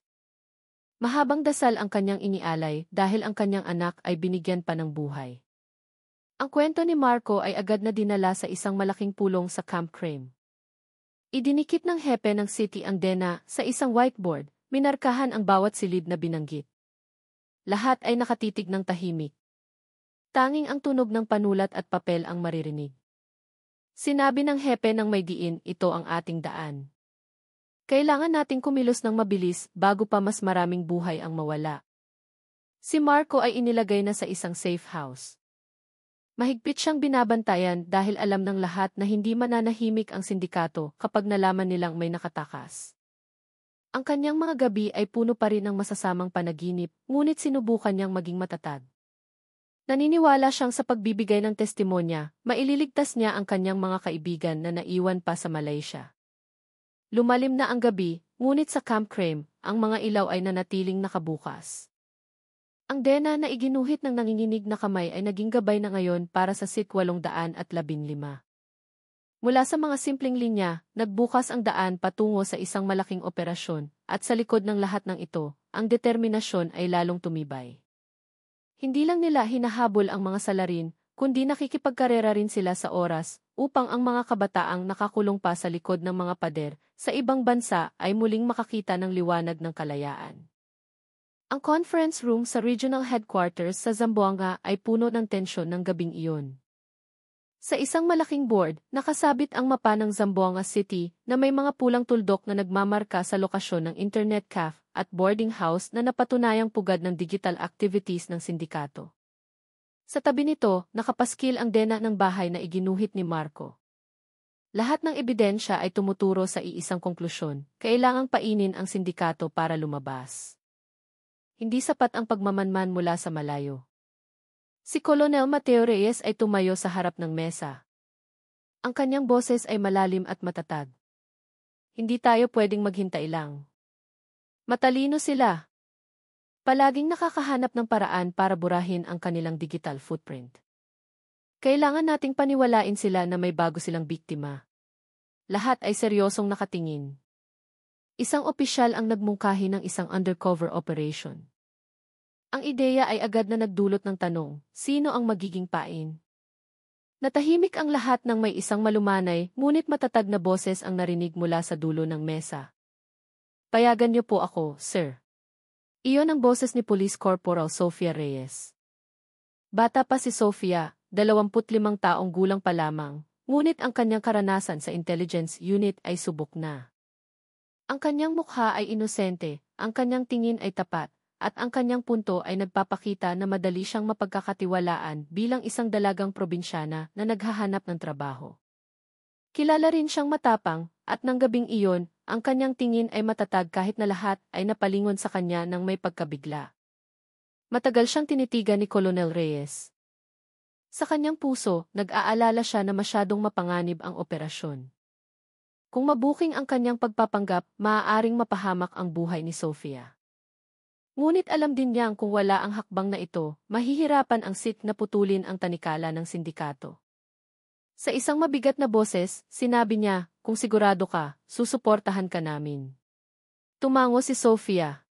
Mahabang dasal ang kanyang inialay dahil ang kanyang anak ay binigyan pa ng buhay. Ang kwento ni Marco ay agad na dinala sa isang malaking pulong sa Camp Crame. Idinikit ng hepe ng city ang dena sa isang whiteboard, minarkahan ang bawat silid na binanggit. Lahat ay nakatitig ng tahimik. Tanging ang tunog ng panulat at papel ang maririnig. Sinabi ng hepe ng may diin, ito ang ating daan. Kailangan nating kumilos ng mabilis bago pa mas maraming buhay ang mawala. Si Marco ay inilagay na sa isang safe house. Mahigpit siyang binabantayan dahil alam ng lahat na hindi mananahimik ang sindikato kapag nalaman nilang may nakatakas. Ang kanyang mga gabi ay puno pa rin ng masasamang panaginip, ngunit sinubukan niyang maging matatag. Naniniwala siyang sa pagbibigay ng testimonya, maililigtas niya ang kanyang mga kaibigan na naiwan pa sa Malaysia. Lumalim na ang gabi, ngunit sa Camp Crame, ang mga ilaw ay nanatiling nakabukas. Ang dena na iginuhit ng nanginginig na kamay ay naging gabay na ngayon para sa SIT 815. Mula sa mga simpleng linya, nagbukas ang daan patungo sa isang malaking operasyon, at sa likod ng lahat ng ito, ang determinasyon ay lalong tumibay. Hindi lang nila hinahabol ang mga salarin, kundi nakikipagkarera rin sila sa oras, upang ang mga kabataang nakakulong pa sa likod ng mga pader, sa ibang bansa ay muling makakita ng liwanag ng kalayaan. Ang conference room sa regional headquarters sa Zamboanga ay puno ng tensyon ng gabing iyon. Sa isang malaking board, nakasabit ang mapa ng Zamboanga City na may mga pulang tuldok na nagmamarka sa lokasyon ng internet cafe at boarding house na napatunayang pugad ng digital activities ng sindikato. Sa tabi nito, nakapaskil ang dena ng bahay na iginuhit ni Marco. Lahat ng ebidensya ay tumuturo sa iisang konklusyon, kailangang painin ang sindikato para lumabas. Hindi sapat ang pagmamanman mula sa malayo. Si Colonel Mateo Reyes ay tumayo sa harap ng mesa. Ang kanyang boses ay malalim at matatag. Hindi tayo pwedeng maghintay lang. Matalino sila. Palaging nakakahanap ng paraan para burahin ang kanilang digital footprint. Kailangan nating paniwalain sila na may bago silang biktima. Lahat ay seryosong nakatingin. Isang opisyal ang nagmungkahi ng isang undercover operation. Ang ideya ay agad na nagdulot ng tanong, sino ang magiging pain? Natahimik ang lahat ng may isang malumanay, ngunit matatag na boses ang narinig mula sa dulo ng mesa. Payagan niyo po ako, sir. Iyon ang boses ni Police Corporal Sofia Reyes. Bata pa si Sofia, 25 taong gulang pa lamang, ngunit ang kanyang karanasan sa intelligence unit ay subok na. Ang kanyang mukha ay inosente, ang kanyang tingin ay tapat, at ang kanyang punto ay nagpapakita na madali siyang mapagkakatiwalaan bilang isang dalagang probinsyana na naghahanap ng trabaho. Kilala rin siyang matapang, at nang gabing iyon, ang kanyang tingin ay matatag kahit na lahat ay napalingon sa kanya ng may pagkabigla. Matagal siyang tinitigan ni Colonel Reyes. Sa kanyang puso, nag-aalala siya na masyadong mapanganib ang operasyon. Kung mabuking ang kanyang pagpapanggap, maaaring mapahamak ang buhay ni Sofia. Ngunit alam din niyang kung wala ang hakbang na ito, mahihirapan ang SIT na putulin ang tanikala ng sindikato. Sa isang mabigat na boses, sinabi niya, kung sigurado ka, susuportahan ka namin. Tumango si Sofia.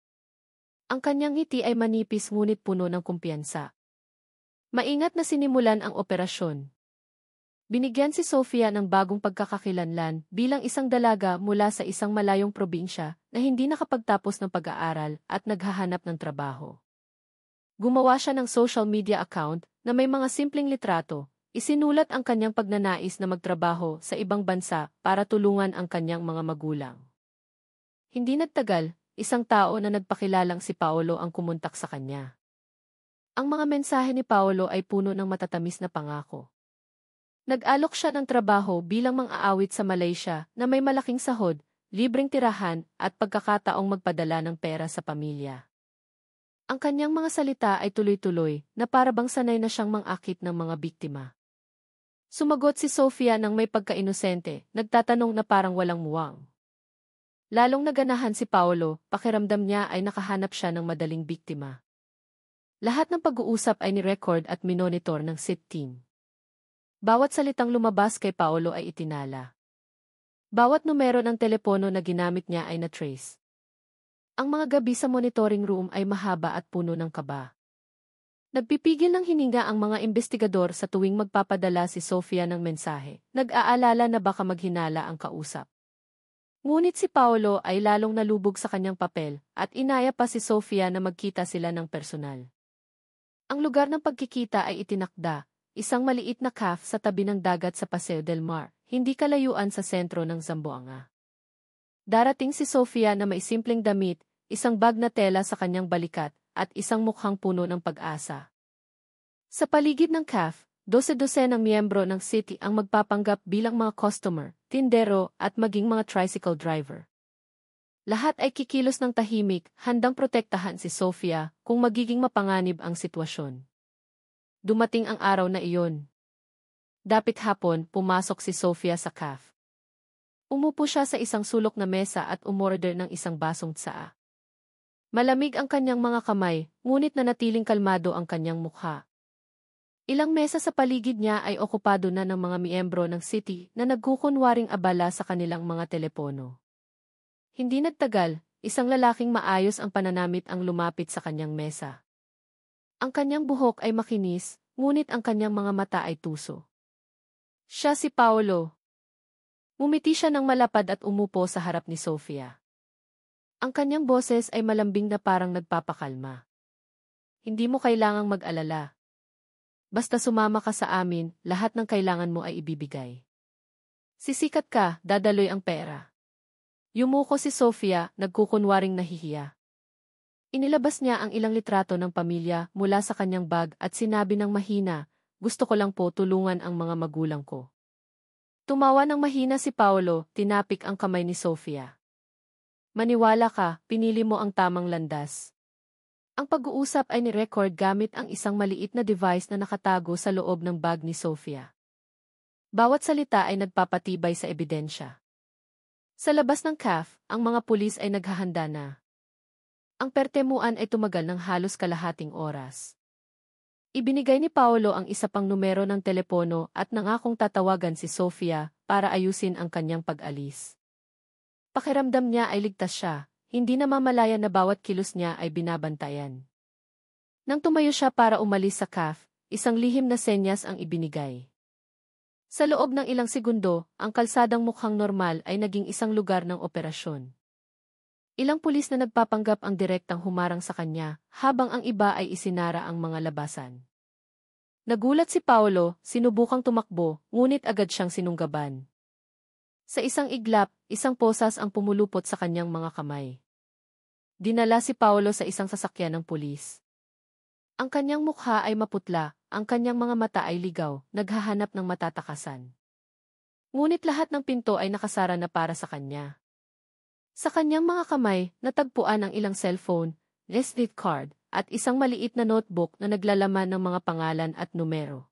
Ang kanyang ngiti ay manipis ngunit puno ng kumpiyansa. Maingat na sinimulan ang operasyon. Binigyan si Sofia ng bagong pagkakakilanlan bilang isang dalaga mula sa isang malayong probinsya na hindi nakapagtapos ng pag-aaral at naghahanap ng trabaho. Gumawa siya ng social media account na may mga simpleng litrato, isinulat ang kanyang pagnanais na magtrabaho sa ibang bansa para tulungan ang kanyang mga magulang. Hindi nagtagal, isang tao na nagpakilalang si Paolo ang kumontak sa kanya. Ang mga mensahe ni Paolo ay puno ng matatamis na pangako. Nag-alok siya ng trabaho bilang mang-aawit sa Malaysia na may malaking sahod, libreng tirahan at pagkakataong magpadala ng pera sa pamilya. Ang kanyang mga salita ay tuloy-tuloy na para bang sanay na siyang mang-akit ng mga biktima. Sumagot si Sofia ng may pagka-inosente, nagtatanong na parang walang muwang. Lalong naganahan si Paolo, pakiramdam niya ay nakahanap siya ng madaling biktima. Lahat ng pag-uusap ay ni-record at minonitor ng SIT team. Bawat salitang lumabas kay Paolo ay itinala. Bawat numero ng telepono na ginamit niya ay na-trace. Ang mga gabi sa monitoring room ay mahaba at puno ng kaba. Nagpipigil ng hininga ang mga investigador sa tuwing magpapadala si Sofia ng mensahe, nag-aalala na baka maghinala ang kausap. Ngunit si Paolo ay lalong nalubog sa kanyang papel at inaya pa si Sofia na magkita sila ng personal. Ang lugar ng pagkikita ay itinakda, isang maliit na cafe sa tabi ng dagat sa Paseo del Mar, hindi kalayuan sa sentro ng Zamboanga. Darating si Sofia na may simpleng damit, isang bag na tela sa kanyang balikat, at isang mukhang puno ng pag-asa. Sa paligid ng cafe, 12 ng miyembro ng city ang magpapanggap bilang mga customer, tindero, at maging mga tricycle driver. Lahat ay kikilos ng tahimik, handang protektahan si Sofia kung magiging mapanganib ang sitwasyon. Dumating ang araw na iyon. Dapit hapon, pumasok si Sofia sa cafe. Umupo siya sa isang sulok na mesa at umorder ng isang basong tsaa. Malamig ang kanyang mga kamay, ngunit nanatiling kalmado ang kanyang mukha. Ilang mesa sa paligid niya ay okupado na ng mga miyembro ng city na nagkukunwaring abala sa kanilang mga telepono. Hindi nagtagal, isang lalaking maayos ang pananamit ang lumapit sa kanyang mesa. Ang kanyang buhok ay makinis, ngunit ang kanyang mga mata ay tuso. Siya si Paolo. Ngumiti siya ng malapad at umupo sa harap ni Sofia. Ang kanyang boses ay malambing na parang nagpapakalma. Hindi mo kailangang mag-alala. Basta sumama ka sa amin, lahat ng kailangan mo ay ibibigay. Sisikat ka, dadaloy ang pera. Yumuko si Sofia, nagkukunwaring nahihiya. Inilabas niya ang ilang litrato ng pamilya mula sa kanyang bag at sinabi ng mahina, gusto ko lang po tulungan ang mga magulang ko. Tumawa ng mahina si Paolo, tinapik ang kamay ni Sofia. Maniwala ka, pinili mo ang tamang landas. Ang pag-uusap ay ni-record gamit ang isang maliit na device na nakatago sa loob ng bag ni Sofia. Bawat salita ay nagpapatibay sa ebidensya. Sa labas ng cafe, ang mga pulis ay naghahanda na. Ang pertemuan ay tumagal ng halos kalahating oras. Ibinigay ni Paolo ang isa pang numero ng telepono at nangakong tatawagan si Sofia para ayusin ang kanyang pag-alis. Pakiramdam niya ay ligtas siya, hindi namamalayan na bawat kilos niya ay binabantayan. Nang tumayo siya para umalis sa cafe, isang lihim na senyas ang ibinigay. Sa loob ng ilang segundo, ang kalsadang mukhang normal ay naging isang lugar ng operasyon. Ilang pulis na nagpapanggap ang direktang humarang sa kanya, habang ang iba ay isinara ang mga labasan. Nagulat si Paolo, sinubukang tumakbo, ngunit agad siyang sinunggaban. Sa isang iglap, isang posas ang pumulupot sa kanyang mga kamay. Dinala si Paolo sa isang sasakyan ng pulis. Ang kanyang mukha ay maputla, ang kanyang mga mata ay ligaw, naghahanap ng matatakasan. Ngunit lahat ng pinto ay nakasara na para sa kanya. Sa kanyang mga kamay, natagpuan ang ilang cellphone, receipt card, at isang maliit na notebook na naglalaman ng mga pangalan at numero.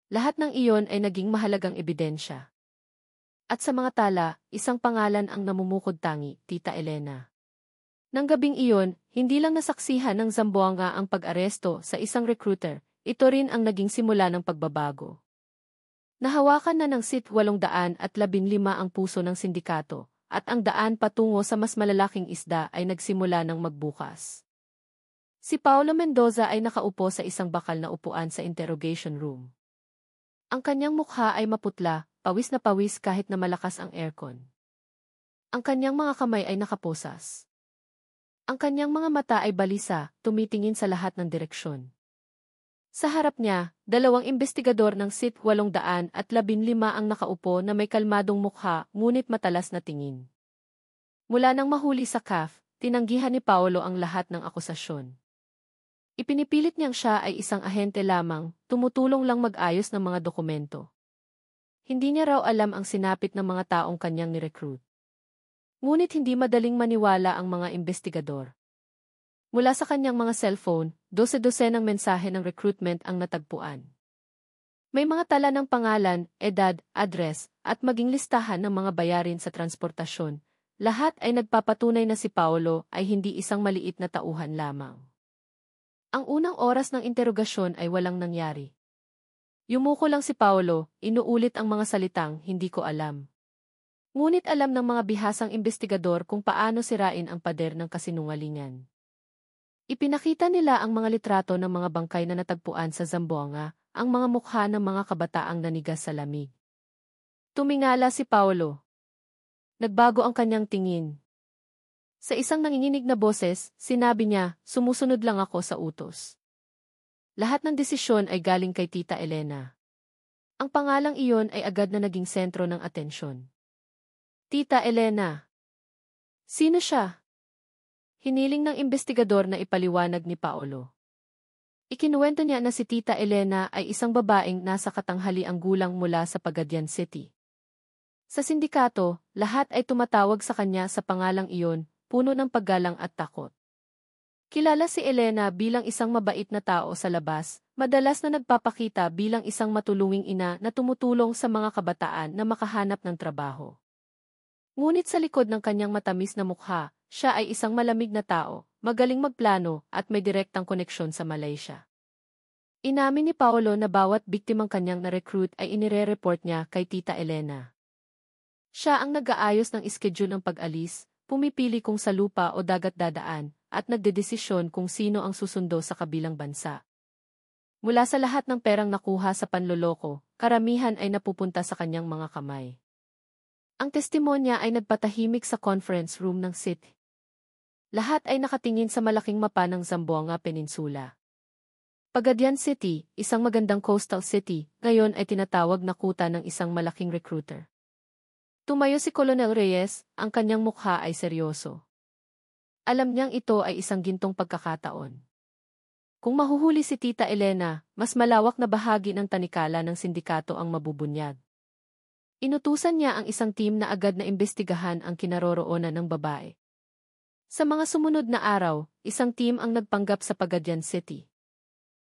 Lahat ng iyon ay naging mahalagang ebidensya. At sa mga tala, isang pangalan ang namumukod-tangi, Tita Elena. Nang gabing iyon, hindi lang nasaksihan ng Zamboanga ang pag-aresto sa isang recruiter, ito rin ang naging simula ng pagbabago. Nahawakan na ng SIT 815 ang puso ng sindikato, at ang daan patungo sa mas malalaking isda ay nagsimula ng magbukas. Si Paolo Mendoza ay nakaupo sa isang bakal na upuan sa interrogation room. Ang kanyang mukha ay maputla, pawis na pawis kahit na malakas ang aircon. Ang kanyang mga kamay ay nakaposas. Ang kanyang mga mata ay balisa, tumitingin sa lahat ng direksyon. Sa harap niya, dalawang investigador ng SIT 815 ang nakaupo na may kalmadong mukha ngunit matalas na tingin. Mula nang mahuli sa CAF, tinanggihan ni Paolo ang lahat ng akusasyon. Ipinipilit niyang siya ay isang ahente lamang, tumutulong lang mag-ayos ng mga dokumento. Hindi niya raw alam ang sinapit ng mga taong kanyang nirecruit. Ngunit hindi madaling maniwala ang mga investigador. Mula sa kanyang mga cellphone, 12-12 ng mensahe ng recruitment ang natagpuan. May mga tala ng pangalan, edad, address, at maging listahan ng mga bayarin sa transportasyon. Lahat ay nagpapatunay na si Paolo ay hindi isang maliit na tauhan lamang. Ang unang oras ng interogasyon ay walang nangyari. Yumuko lang si Paolo, inuulit ang mga salitang, hindi ko alam. Ngunit alam ng mga bihasang investigador kung paano sirain ang pader ng kasinungalingan. Ipinakita nila ang mga litrato ng mga bangkay na natagpuan sa Zamboanga, ang mga mukha ng mga kabataang nanigas sa lamig. Tumingala si Paolo. Nagbago ang kanyang tingin. Sa isang nanginginig na boses, sinabi niya, sumusunod lang ako sa utos. Lahat ng desisyon ay galing kay Tita Elena. Ang pangalang iyon ay agad na naging sentro ng atensyon. Tita Elena. Sino siya? Hiniling ng investigador na ipaliwanag ni Paolo. Ikinuwento niya na si Tita Elena ay isang babaeng nasa katanghaliang gulang mula sa Pagadian City. Sa sindikato, lahat ay tumatawag sa kanya sa pangalang iyon, puno ng paggalang at takot. Kilala si Elena bilang isang mabait na tao sa labas, madalas na nagpapakita bilang isang matulunging ina na tumutulong sa mga kabataan na makahanap ng trabaho. Ngunit sa likod ng kanyang matamis na mukha, siya ay isang malamig na tao, magaling magplano at may direktang koneksyon sa Malaysia. Inamin ni Paolo na bawat biktimang kanyang na-recruit ay inire-report niya kay Tita Elena. Siya ang nag-aayos ng schedule ng pag-alis, pumipili kung sa lupa o dagat dadaan, at nagdedesisyon kung sino ang susundo sa kabilang bansa. Mula sa lahat ng perang nakuha sa panloloko, karamihan ay napupunta sa kanyang mga kamay. Ang testimonya ay nagpatahimik sa conference room ng city. Lahat ay nakatingin sa malaking mapa ng Zamboanga Peninsula. Pagadian City, isang magandang coastal city, ngayon ay tinatawag na kuta ng isang malaking recruiter. Tumayo si Colonel Reyes, ang kanyang mukha ay seryoso. Alam niyang ito ay isang gintong pagkakataon. Kung mahuhuli si Tita Elena, mas malawak na bahagi ng tanikala ng sindikato ang mabubunyag. Inutusan niya ang isang team na agad na imbestigahan ang kinaroroonan ng babae. Sa mga sumunod na araw, isang team ang nagpanggap sa Pagadian City.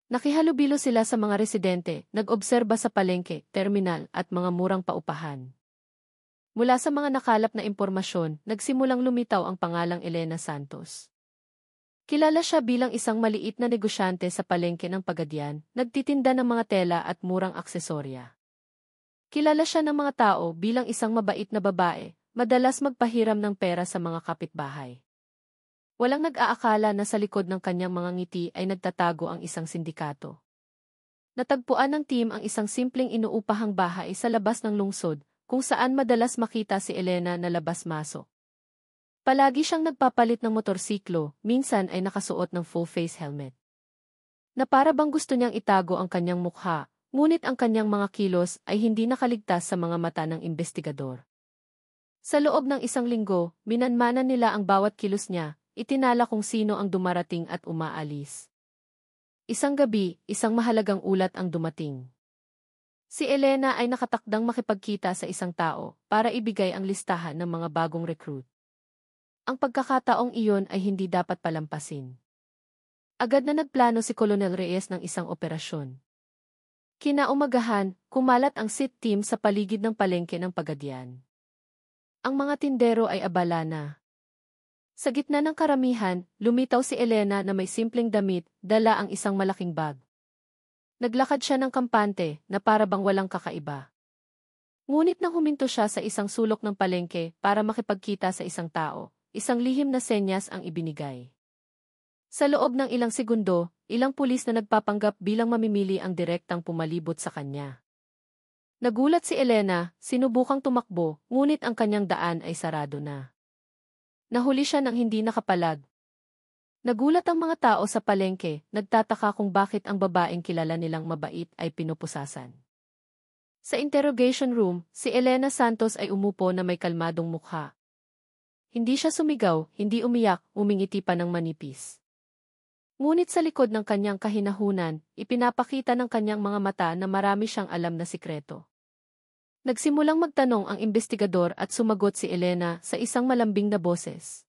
Nakihalubilo sila sa mga residente, nag-obserba sa palengke, terminal at mga murang paupahan. Mula sa mga nakalap na impormasyon, nagsimulang lumitaw ang pangalang Elena Santos. Kilala siya bilang isang maliit na negosyante sa palengke ng Pagadian, nagtitinda ng mga tela at murang aksesorya. Kilala siya ng mga tao bilang isang mabait na babae, madalas magpahiram ng pera sa mga kapitbahay. Walang nag-aakala na sa likod ng kanyang mga ngiti ay nagtatago ang isang sindikato. Natagpuan ng team ang isang simpleng inuupahang bahay sa labas ng lungsod, kung saan madalas makita si Elena na labas-masok. Palagi siyang nagpapalit ng motorsiklo, minsan ay nakasuot ng full-face helmet. Na para bang gusto niyang itago ang kanyang mukha, ngunit ang kanyang mga kilos ay hindi nakaligtas sa mga mata ng investigador. Sa loob ng isang linggo, minanmanan nila ang bawat kilos niya, itinala kung sino ang dumarating at umaalis. Isang gabi, isang mahalagang ulat ang dumating. Si Elena ay nakatakdang makipagkita sa isang tao para ibigay ang listahan ng mga bagong recruit. Ang pagkakataong iyon ay hindi dapat palampasin. Agad na nagplano si Colonel Reyes ng isang operasyon. Kinaumagahan, kumalat ang SIT team sa paligid ng palengke ng Pagadian. Ang mga tindero ay abala na. Sa gitna ng karamihan, lumitaw si Elena na may simpleng damit, dala ang isang malaking bag. Naglakad siya ng kampante na para bang walang kakaiba. Ngunit nang huminto siya sa isang sulok ng palengke para makipagkita sa isang tao, isang lihim na senyas ang ibinigay. Sa loob ng ilang segundo, ilang pulis na nagpapanggap bilang mamimili ang direktang pumalibot sa kanya. Nagulat si Elena, sinubukang tumakbo, ngunit ang kanyang daan ay sarado na. Nahuli siya ng hindi nakapalag. Nagulat ang mga tao sa palengke, nagtataka kung bakit ang babaeng kilala nilang mabait ay pinupusasan. Sa interrogation room, si Elena Santos ay umupo na may kalmadong mukha. Hindi siya sumigaw, hindi umiyak, umingiti pa ng manipis. Ngunit sa likod ng kanyang kahinahunan, ipinapakita ng kanyang mga mata na marami siyang alam na sikreto. Nagsimulang magtanong ang investigador at sumagot si Elena sa isang malambing na boses.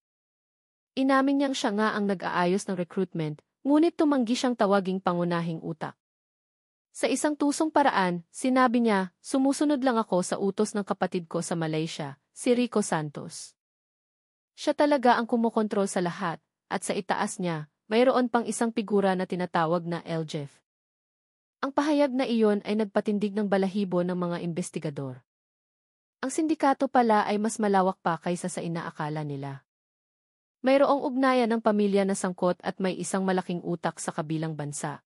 Inamin niyang siya nga ang nag-aayos ng recruitment, ngunit tumanggi siyang tawaging pangunahing utak. Sa isang tusong paraan, sinabi niya, sumusunod lang ako sa utos ng kapatid ko sa Malaysia, si Rico Santos. Siya talaga ang kumokontrol sa lahat, at sa itaas niya, mayroon pang isang figura na tinatawag na LJEF. Ang pahayag na iyon ay nagpatindig ng balahibo ng mga investigador. Ang sindikato pala ay mas malawak pa kaysa sa inaakala nila. Mayroong ugnayan ng pamilya na sangkot at may isang malaking utak sa kabilang bansa.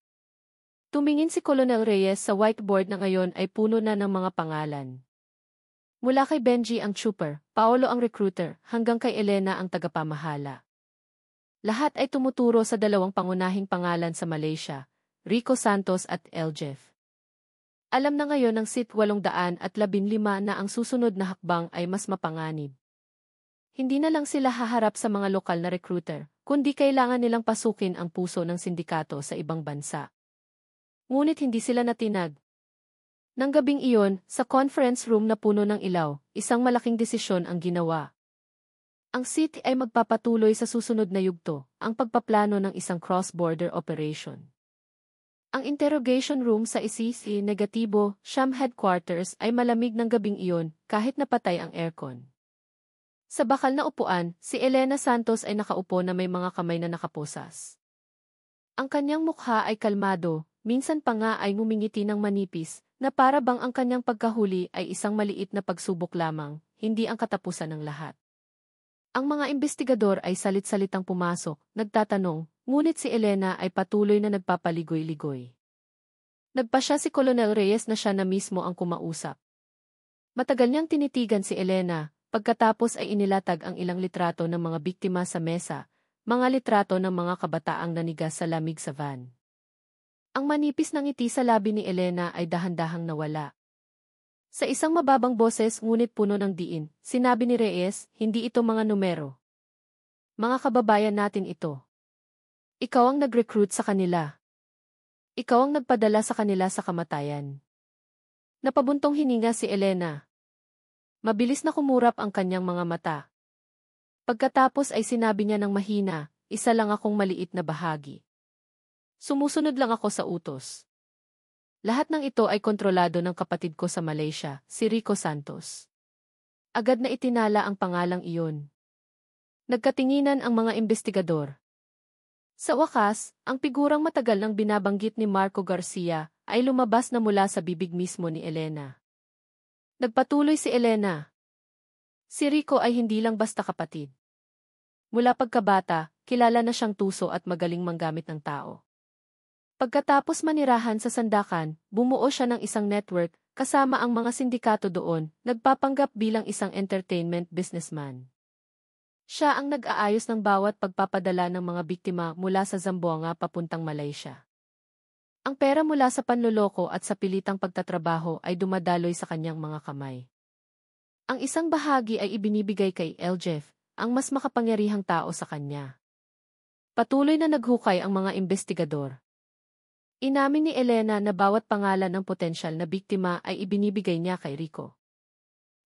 Tumingin si Colonel Reyes sa whiteboard na ngayon ay puno na ng mga pangalan. Mula kay Benji ang trooper, Paolo ang recruiter, hanggang kay Elena ang tagapamahala. Lahat ay tumuturo sa dalawang pangunahing pangalan sa Malaysia, Rico Santos at LJEF. Alam na ngayon ng SIT 815 na ang susunod na hakbang ay mas mapanganib. Hindi na lang sila haharap sa mga lokal na recruiter, kundi kailangan nilang pasukin ang puso ng sindikato sa ibang bansa. Ngunit hindi sila natinag. Nang gabing iyon, sa conference room na puno ng ilaw, isang malaking desisyon ang ginawa. Ang city ay magpapatuloy sa susunod na yugto, ang pagpaplano ng isang cross-border operation. Ang interrogation room sa ICC negatibo, Sham headquarters ay malamig ng gabing iyon kahit napatay ang aircon. Sa bakal na upuan, si Elena Santos ay nakaupo na may mga kamay na nakaposas. Ang kanyang mukha ay kalmado, minsan pa nga ay ngumingiti ng manipis, na para bang ang kanyang pagkahuli ay isang maliit na pagsubok lamang, hindi ang katapusan ng lahat. Ang mga investigador ay salit-salitang pumasok, nagtatanong, ngunit si Elena ay patuloy na nagpapaligoy-ligoy. Nagpasya si Colonel Reyes na siya na mismo ang kumausap. Matagal niyang tinitigan si Elena, pagkatapos ay inilatag ang ilang litrato ng mga biktima sa mesa, mga litrato ng mga kabataang nanigas sa lamig sa van. Ang manipis ng ngiti sa labi ni Elena ay dahan-dahang nawala. Sa isang mababang boses ngunit puno ng diin, sinabi ni Reyes, hindi ito mga numero. Mga kababayan natin ito. Ikaw ang nag-recruit sa kanila. Ikaw ang nagpadala sa kanila sa kamatayan. Napabuntong hininga si Elena. Mabilis na kumurap ang kanyang mga mata. Pagkatapos ay sinabi niya ng mahina, isa lang akong maliit na bahagi. Sumusunod lang ako sa utos. Lahat ng ito ay kontrolado ng kapatid ko sa Malaysia, si Rico Santos. Agad na itinala ang pangalang iyon. Nagkatinginan ang mga investigador. Sa wakas, ang figurang matagal nang binabanggit ni Marco Garcia ay lumabas na mula sa bibig mismo ni Elena. Nagpatuloy si Elena. Si Rico ay hindi lang basta kapatid. Mula pagkabata, kilala na siyang tuso at magaling manggamit ng tao. Pagkatapos manirahan sa sandakan, bumuo siya ng isang network, kasama ang mga sindikato doon, nagpapanggap bilang isang entertainment businessman. Siya ang nag-aayos ng bawat pagpapadala ng mga biktima mula sa Zamboanga papuntang Malaysia. Ang pera mula sa panloloko at sa pilitang pagtatrabaho ay dumadaloy sa kanyang mga kamay. Ang isang bahagi ay ibinibigay kay Jeff, ang mas makapangyarihang tao sa kanya. Patuloy na naghukay ang mga investigador. Inamin ni Elena na bawat pangalan ng potensyal na biktima ay ibinibigay niya kay Rico.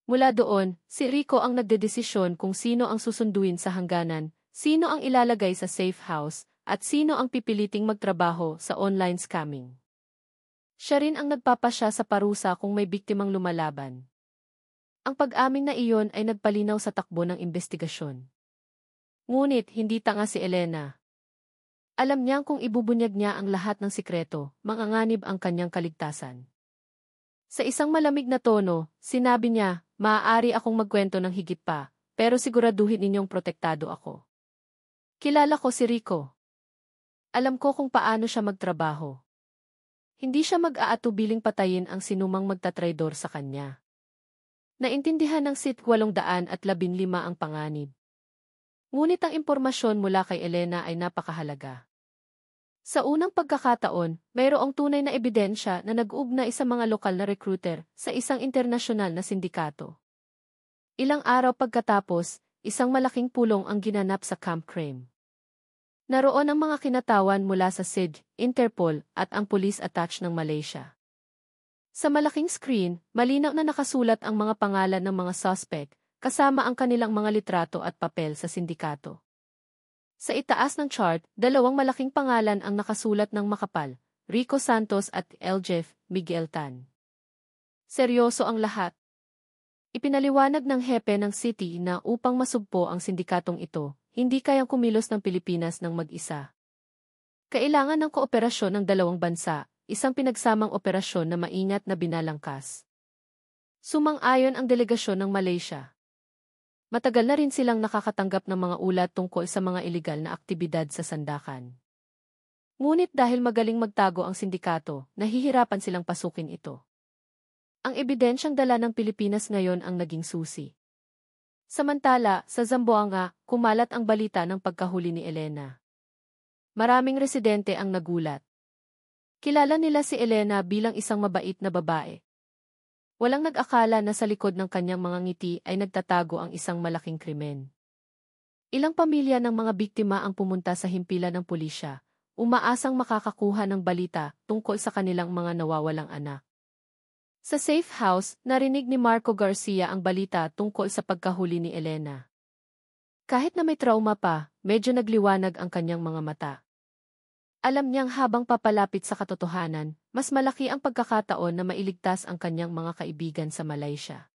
Mula doon, si Rico ang nagdedesisyon kung sino ang susunduin sa hangganan, sino ang ilalagay sa safe house, at sino ang pipiliting magtrabaho sa online scamming. Siya rin ang nagpapasya sa parusa kung may biktimang lumalaban. Ang pag-amin na iyon ay nagpalinaw sa takbo ng investigasyon. Ngunit hindi tanga si Elena. Alam niyang kung ibubunyag niya ang lahat ng sikreto, manganganib ang kanyang kaligtasan. Sa isang malamig na tono, sinabi niya, maaari akong magkwento ng higit pa, pero siguraduhin ninyong protektado ako. Kilala ko si Rico. Alam ko kung paano siya magtrabaho. Hindi siya mag-aatubiling patayin ang sinumang magtatraidor sa kanya. Naintindihan ng SIT 815 ang panganib. Ngunit ang impormasyon mula kay Elena ay napakahalaga. Sa unang pagkakataon, mayroong tunay na ebidensya na nag-ugnay sa mga lokal na recruiter sa isang internasyonal na sindikato. Ilang araw pagkatapos, isang malaking pulong ang ginanap sa Camp Crame. Naroon ang mga kinatawan mula sa SID, Interpol, at ang Police Attach ng Malaysia. Sa malaking screen, malinaw na nakasulat ang mga pangalan ng mga suspect, kasama ang kanilang mga litrato at papel sa sindikato. Sa itaas ng chart, dalawang malaking pangalan ang nakasulat ng makapal, Rico Santos at Jeff Miguel Tan. Seryoso ang lahat. Ipinaliwanag ng hepe ng city na upang masugpo ang sindikatong ito, hindi kayang kumilos ng Pilipinas ng mag-isa. Kailangan ng kooperasyon ng dalawang bansa, isang pinagsamang operasyon na maingat na binalangkas. Sumang-ayon ang delegasyon ng Malaysia. Matagal na rin silang nakakatanggap ng mga ulat tungkol sa mga ilegal na aktibidad sa sandakan. Ngunit dahil magaling magtago ang sindikato, nahihirapan silang pasukin ito. Ang ebidensyang dala ng Pilipinas ngayon ang naging susi. Samantala, sa Zamboanga, kumalat ang balita ng pagkahuli ni Elena. Maraming residente ang nagulat. Kilala nila si Elena bilang isang mabait na babae. Walang nag-akala na sa likod ng kanyang mga ngiti ay nagtatago ang isang malaking krimen. Ilang pamilya ng mga biktima ang pumunta sa himpilan ng pulisya, umaasang makakakuha ng balita tungkol sa kanilang mga nawawalang anak. Sa safe house, narinig ni Marco Garcia ang balita tungkol sa pagkahuli ni Elena. Kahit na may trauma pa, medyo nagliwanag ang kanyang mga mata. Alam niyang habang papalapit sa katotohanan, mas malaki ang pagkakataon na mailigtas ang kanyang mga kaibigan sa Malaysia.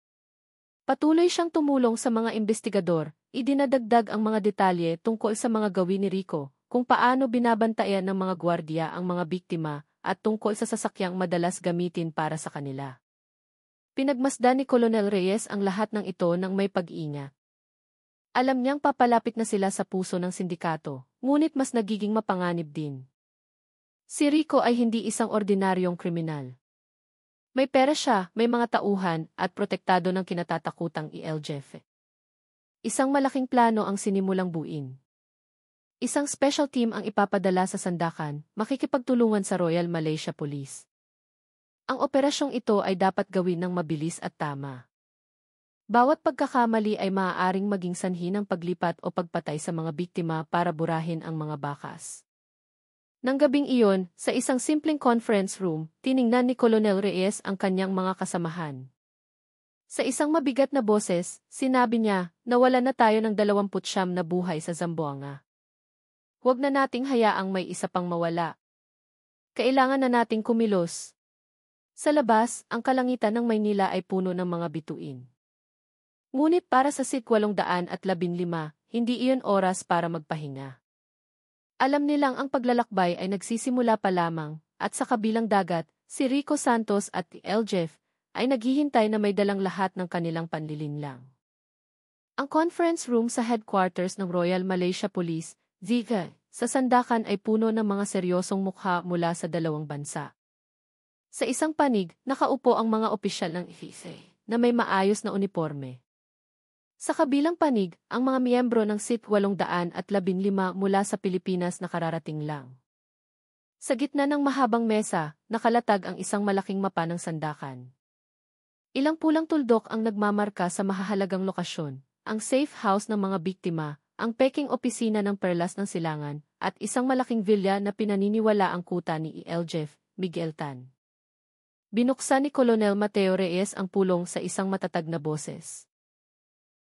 Patuloy siyang tumulong sa mga investigador, idinadagdag ang mga detalye tungkol sa mga gawin ni Rico, kung paano binabantayan ng mga gwardiya ang mga biktima, at tungkol sa sasakyang madalas gamitin para sa kanila. Pinagmasdan ni Colonel Reyes ang lahat ng ito ng may pag-iingat. Alam niyang papalapit na sila sa puso ng sindikato, ngunit mas nagiging mapanganib din. Si Rico ay hindi isang ordinaryong kriminal. May pera siya, may mga tauhan, at protektado ng kinatatakutang ELJF. Isang malaking plano ang sinimulang buin. Isang special team ang ipapadala sa Sandakan, makikipagtulungan sa Royal Malaysia Police. Ang operasyong ito ay dapat gawin ng mabilis at tama. Bawat pagkakamali ay maaaring maging sanhi ng paglipat o pagpatay sa mga biktima para burahin ang mga bakas. Nang gabing iyon, sa isang simpleng conference room, tiningnan ni Colonel Reyes ang kanyang mga kasamahan. Sa isang mabigat na boses, sinabi niya, nawala na tayo ng 29 na buhay sa Zamboanga. Huwag na nating hayaang may isa pang mawala. Kailangan na nating kumilos. Sa labas, ang kalangitan ng Maynila ay puno ng mga bituin. Ngunit para sa SIT 815, hindi iyon oras para magpahinga. Alam nilang ang paglalakbay ay nagsisimula pa lamang, at sa kabilang dagat, si Rico Santos at ELJF ay naghihintay na may dalang lahat ng kanilang panlilinlang. Ang conference room sa headquarters ng Royal Malaysia Police, ZIGA, sa Sandakan ay puno ng mga seryosong mukha mula sa dalawang bansa. Sa isang panig, nakaupo ang mga opisyal ng IFISE na may maayos na uniforme. Sa kabilang panig, ang mga miyembro ng SIT 815 mula sa Pilipinas na kararating lang. Sa gitna ng mahabang mesa, nakalatag ang isang malaking mapa ng Sandakan. Ilang pulang tuldok ang nagmamarka sa mahahalagang lokasyon, ang safe house ng mga biktima, ang peking opisina ng Perlas ng Silangan, at isang malaking villa na pinaniniwala ang kuta ni ELJF, Miguel Tan. Binuksan ni Colonel Mateo Reyes ang pulong sa isang matatag na boses.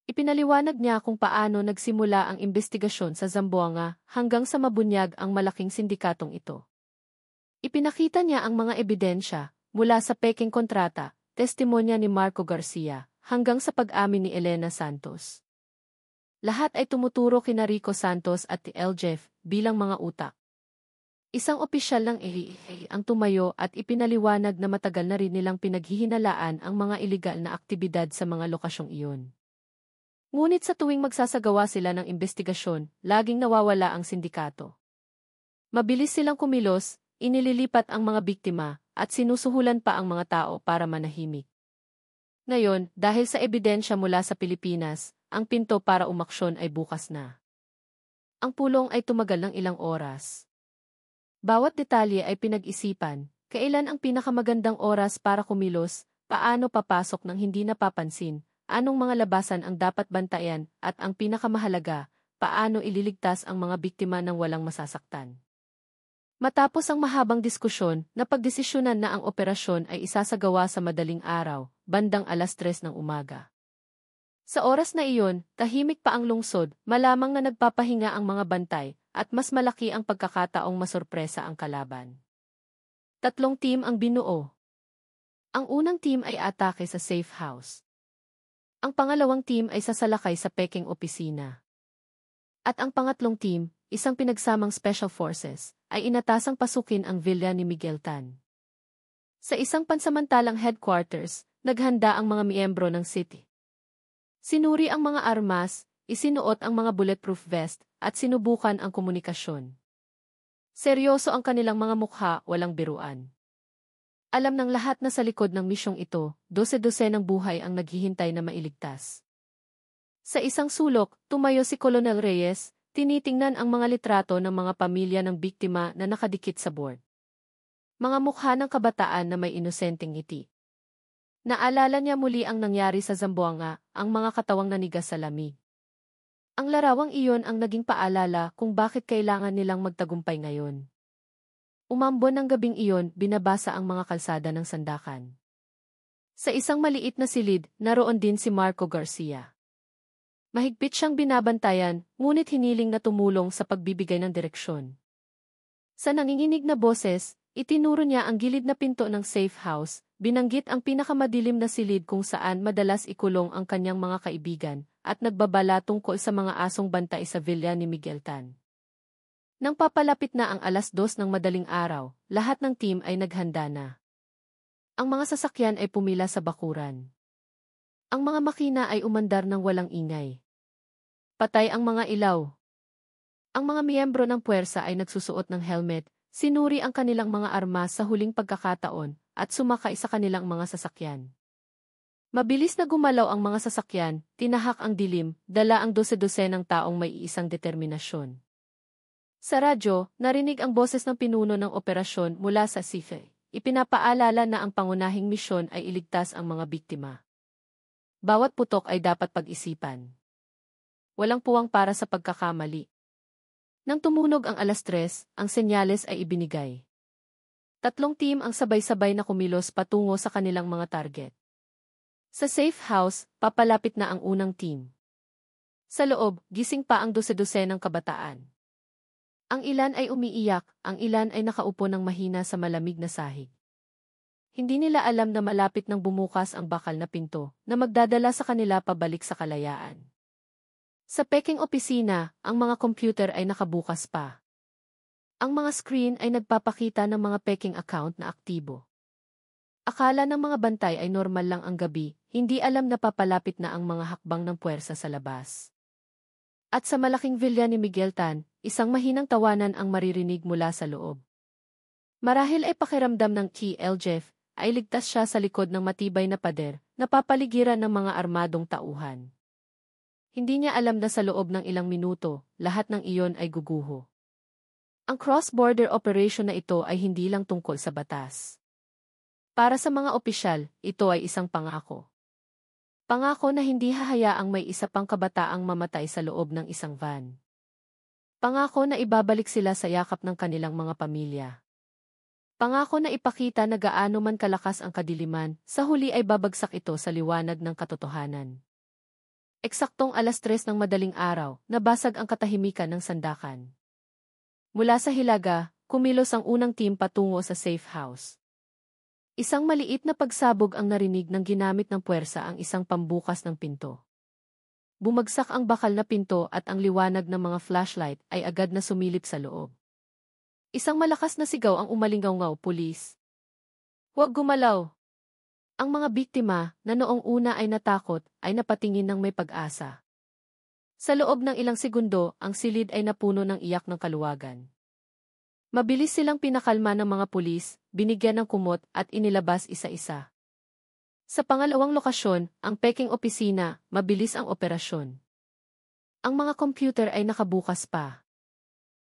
Ipinaliwanag niya kung paano nagsimula ang investigasyon sa Zamboanga hanggang sa mabunyag ang malaking sindikatong ito. Ipinakita niya ang mga ebidensya, mula sa peking kontrata, testimonya ni Marco Garcia, hanggang sa pag-amin ni Elena Santos. Lahat ay tumuturo kina Rico Santos at ELJF bilang mga utak. Isang opisyal ng EHA ang tumayo at ipinaliwanag na matagal na rin nilang pinaghihinalaan ang mga iligal na aktibidad sa mga lokasyong iyon. Ngunit sa tuwing magsasagawa sila ng investigasyon, laging nawawala ang sindikato. Mabilis silang kumilos, inililipat ang mga biktima, at sinusuhulan pa ang mga tao para manahimik. Ngayon, dahil sa ebidensya mula sa Pilipinas, ang pinto para umaksyon ay bukas na. Ang pulong ay tumagal ng ilang oras. Bawat detalye ay pinag-isipan, kailan ang pinakamagandang oras para kumilos, paano papasok ng hindi napapansin, anong mga labasan ang dapat bantayan, at ang pinakamahalaga, paano ililigtas ang mga biktima ng walang masasaktan. Matapos ang mahabang diskusyon, napagdesisyonan na ang operasyon ay isasagawa sa madaling araw, bandang 3:00 ng umaga. Sa oras na iyon, tahimik pa ang lungsod, malamang na nagpapahinga ang mga bantay, at mas malaki ang pagkakataong masorpresa ang kalaban. 3 team ang binuo. Ang unang team ay atake sa safe house. Ang pangalawang team ay sasalakay sa peking opisina. At ang pangatlong team, isang pinagsamang special forces, ay inatasang pasukin ang villa ni Miguel Tan. Sa isang pansamantalang headquarters, naghanda ang mga miyembro ng city. Sinuri ang mga armas, isinuot ang mga bulletproof vest, at sinubukan ang komunikasyon. Seryoso ang kanilang mga mukha, walang biruan. Alam ng lahat na sa likod ng misyong ito, 12 ng buhay ang naghihintay na mailigtas. Sa isang sulok, tumayo si Colonel Reyes, tinitingnan ang mga litrato ng mga pamilya ng biktima na nakadikit sa board. Mga mukha ng kabataan na may inosenteng ngiti. Naalala niya muli ang nangyari sa Zamboanga, ang mga katawang nanigas sa lamig. Ang larawang iyon ang naging paalala kung bakit kailangan nilang magtagumpay ngayon. Umambon ng gabing iyon, binabasa ang mga kalsada ng Sandakan. Sa isang maliit na silid, naroon din si Marco Garcia. Mahigpit siyang binabantayan, ngunit hiniling na tumulong sa pagbibigay ng direksyon. Sa nanginginig na boses, itinuro niya ang gilid na pinto ng safe house, binanggit ang pinakamadilim na silid kung saan madalas ikulong ang kanyang mga kaibigan, at nagbabala tungkol sa mga asong bantay sa villa ni Miguel Tan. Nang papalapit na ang 2:00 ng madaling araw, lahat ng team ay naghanda na. Ang mga sasakyan ay pumila sa bakuran. Ang mga makina ay umandar ng walang ingay. Patay ang mga ilaw. Ang mga miyembro ng puwersa ay nagsusuot ng helmet, sinuri ang kanilang mga armas sa huling pagkakataon, at sumakay sa kanilang mga sasakyan. Mabilis na gumalaw ang mga sasakyan, tinahak ang dilim, dala ang 12 ng taong may iisang determinasyon. Sa radyo, narinig ang boses ng pinuno ng operasyon mula sa SIFE. Ipinapaalala na ang pangunahing misyon ay iligtas ang mga biktima. Bawat putok ay dapat pag-isipan. Walang puwang para sa pagkakamali. Nang tumunog ang 3:00, ang senyales ay ibinigay. 3 team ang sabay-sabay na kumilos patungo sa kanilang mga target. Sa safe house, papalapit na ang unang team. Sa loob, gising pa ang 12 ng kabataan. Ang ilan ay umiiyak, ang ilan ay nakaupo ng mahina sa malamig na sahig. Hindi nila alam na malapit nang bumukas ang bakal na pinto na magdadala sa kanila pabalik sa kalayaan. Sa peking opisina, ang mga computer ay nakabukas pa. Ang mga screen ay nagpapakita ng mga peking account na aktibo. Akala ng mga bantay ay normal lang ang gabi, hindi alam na papalapit na ang mga hakbang ng puwersa sa labas. At sa malaking villa ni Miguel Tan, isang mahinang tawanan ang maririnig mula sa loob. Marahil ay pakiramdam ng TL Jeff, ay ligtas siya sa likod ng matibay na pader, na papaligiran ng mga armadong tauhan. Hindi niya alam na sa loob ng ilang minuto, lahat ng iyon ay guguho. Ang cross-border operation na ito ay hindi lang tungkol sa batas. Para sa mga opisyal, ito ay isang pangako. Pangako na hindi hahayaang may isa pang kabataang mamatay sa loob ng isang van. Pangako na ibabalik sila sa yakap ng kanilang mga pamilya. Pangako na ipakita na gaano man kalakas ang kadiliman, sa huli ay babagsak ito sa liwanag ng katotohanan. Eksaktong 3:00 ng madaling araw, nabasag ang katahimikan ng sandakan. Mula sa hilaga, kumilos ang unang team patungo sa safe house. Isang maliit na pagsabog ang narinig ng ginamit ng puwersa ang isang pambukas ng pinto. Bumagsak ang bakal na pinto at ang liwanag ng mga flashlight ay agad na sumilip sa loob. Isang malakas na sigaw ang umalingaw-ngaw, "Pulis! Huwag gumalaw!" Ang mga biktima, na noong una ay natakot, ay napatingin ng may pag-asa. Sa loob ng ilang segundo, ang silid ay napuno ng iyak ng kaluwagan. Mabilis silang pinakalma ng mga pulis, binigyan ng kumot at inilabas isa-isa. Sa pangalawang lokasyon, ang peking opisina, mabilis ang operasyon. Ang mga computer ay nakabukas pa.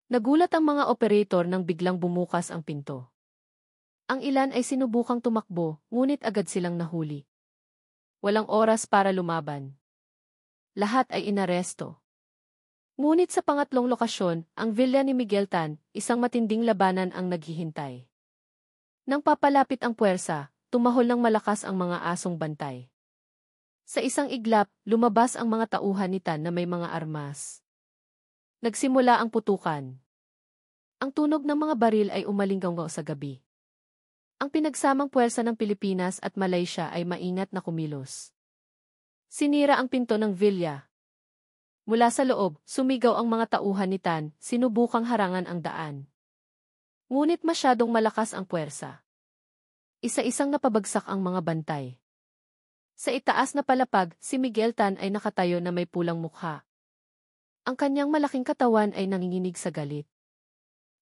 Nagulat ang mga operator nang biglang bumukas ang pinto. Ang ilan ay sinubukang tumakbo, ngunit agad silang nahuli. Walang oras para lumaban. Lahat ay inaresto. Ngunit sa pangatlong lokasyon, ang villa ni Miguel Tan, isang matinding labanan ang naghihintay. Nang papalapit ang puwersa, tumahol ng malakas ang mga asong bantay. Sa isang iglap, lumabas ang mga tauhan ni Tan na may mga armas. Nagsimula ang putukan. Ang tunog ng mga baril ay umalinggaw sa gabi. Ang pinagsamang puwersa ng Pilipinas at Malaysia ay maingat na kumilos. Sinira ang pinto ng villa. Mula sa loob, sumigaw ang mga tauhan ni Tan, sinubukang harangan ang daan. Ngunit masyadong malakas ang puwersa. Isa-isang napabagsak ang mga bantay. Sa itaas na palapag, si Miguel Tan ay nakatayo na may pulang mukha. Ang kanyang malaking katawan ay nanginginig sa galit.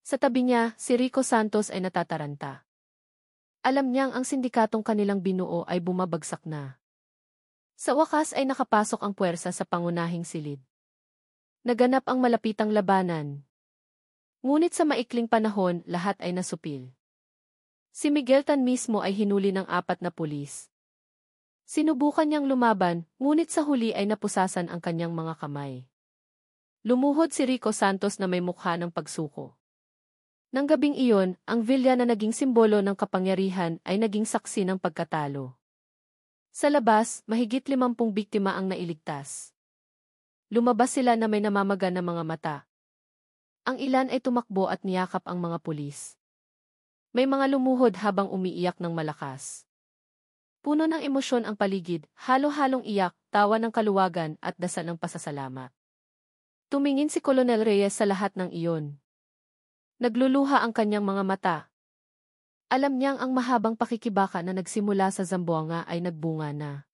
Sa tabi niya, si Rico Santos ay natataranta. Alam niyang ang sindikatong kanilang binuo ay bumabagsak na. Sa wakas ay nakapasok ang puwersa sa pangunahing silid. Naganap ang malapitang labanan. Ngunit sa maikling panahon, lahat ay nasupil. Si Miguel Tan mismo ay hinuli ng 4 na pulis. Sinubukan niyang lumaban, ngunit sa huli ay napusasan ang kanyang mga kamay. Lumuhod si Rico Santos na may mukha ng pagsuko. Nang gabing iyon, ang villa na naging simbolo ng kapangyarihan ay naging saksi ng pagkatalo. Sa labas, mahigit 50 biktima ang nailigtas. Lumabas sila na may namamaga na mga mata. Ang ilan ay tumakbo at niyakap ang mga pulis. May mga lumuhod habang umiiyak ng malakas. Puno ng emosyon ang paligid, halo-halong iyak, tawa ng kaluwagan at dasal ng pasasalamat. Tumingin si Colonel Reyes sa lahat ng iyon. Nagluluha ang kanyang mga mata. Alam niyang ang mahabang pakikibaka na nagsimula sa Zamboanga ay nagbunga na.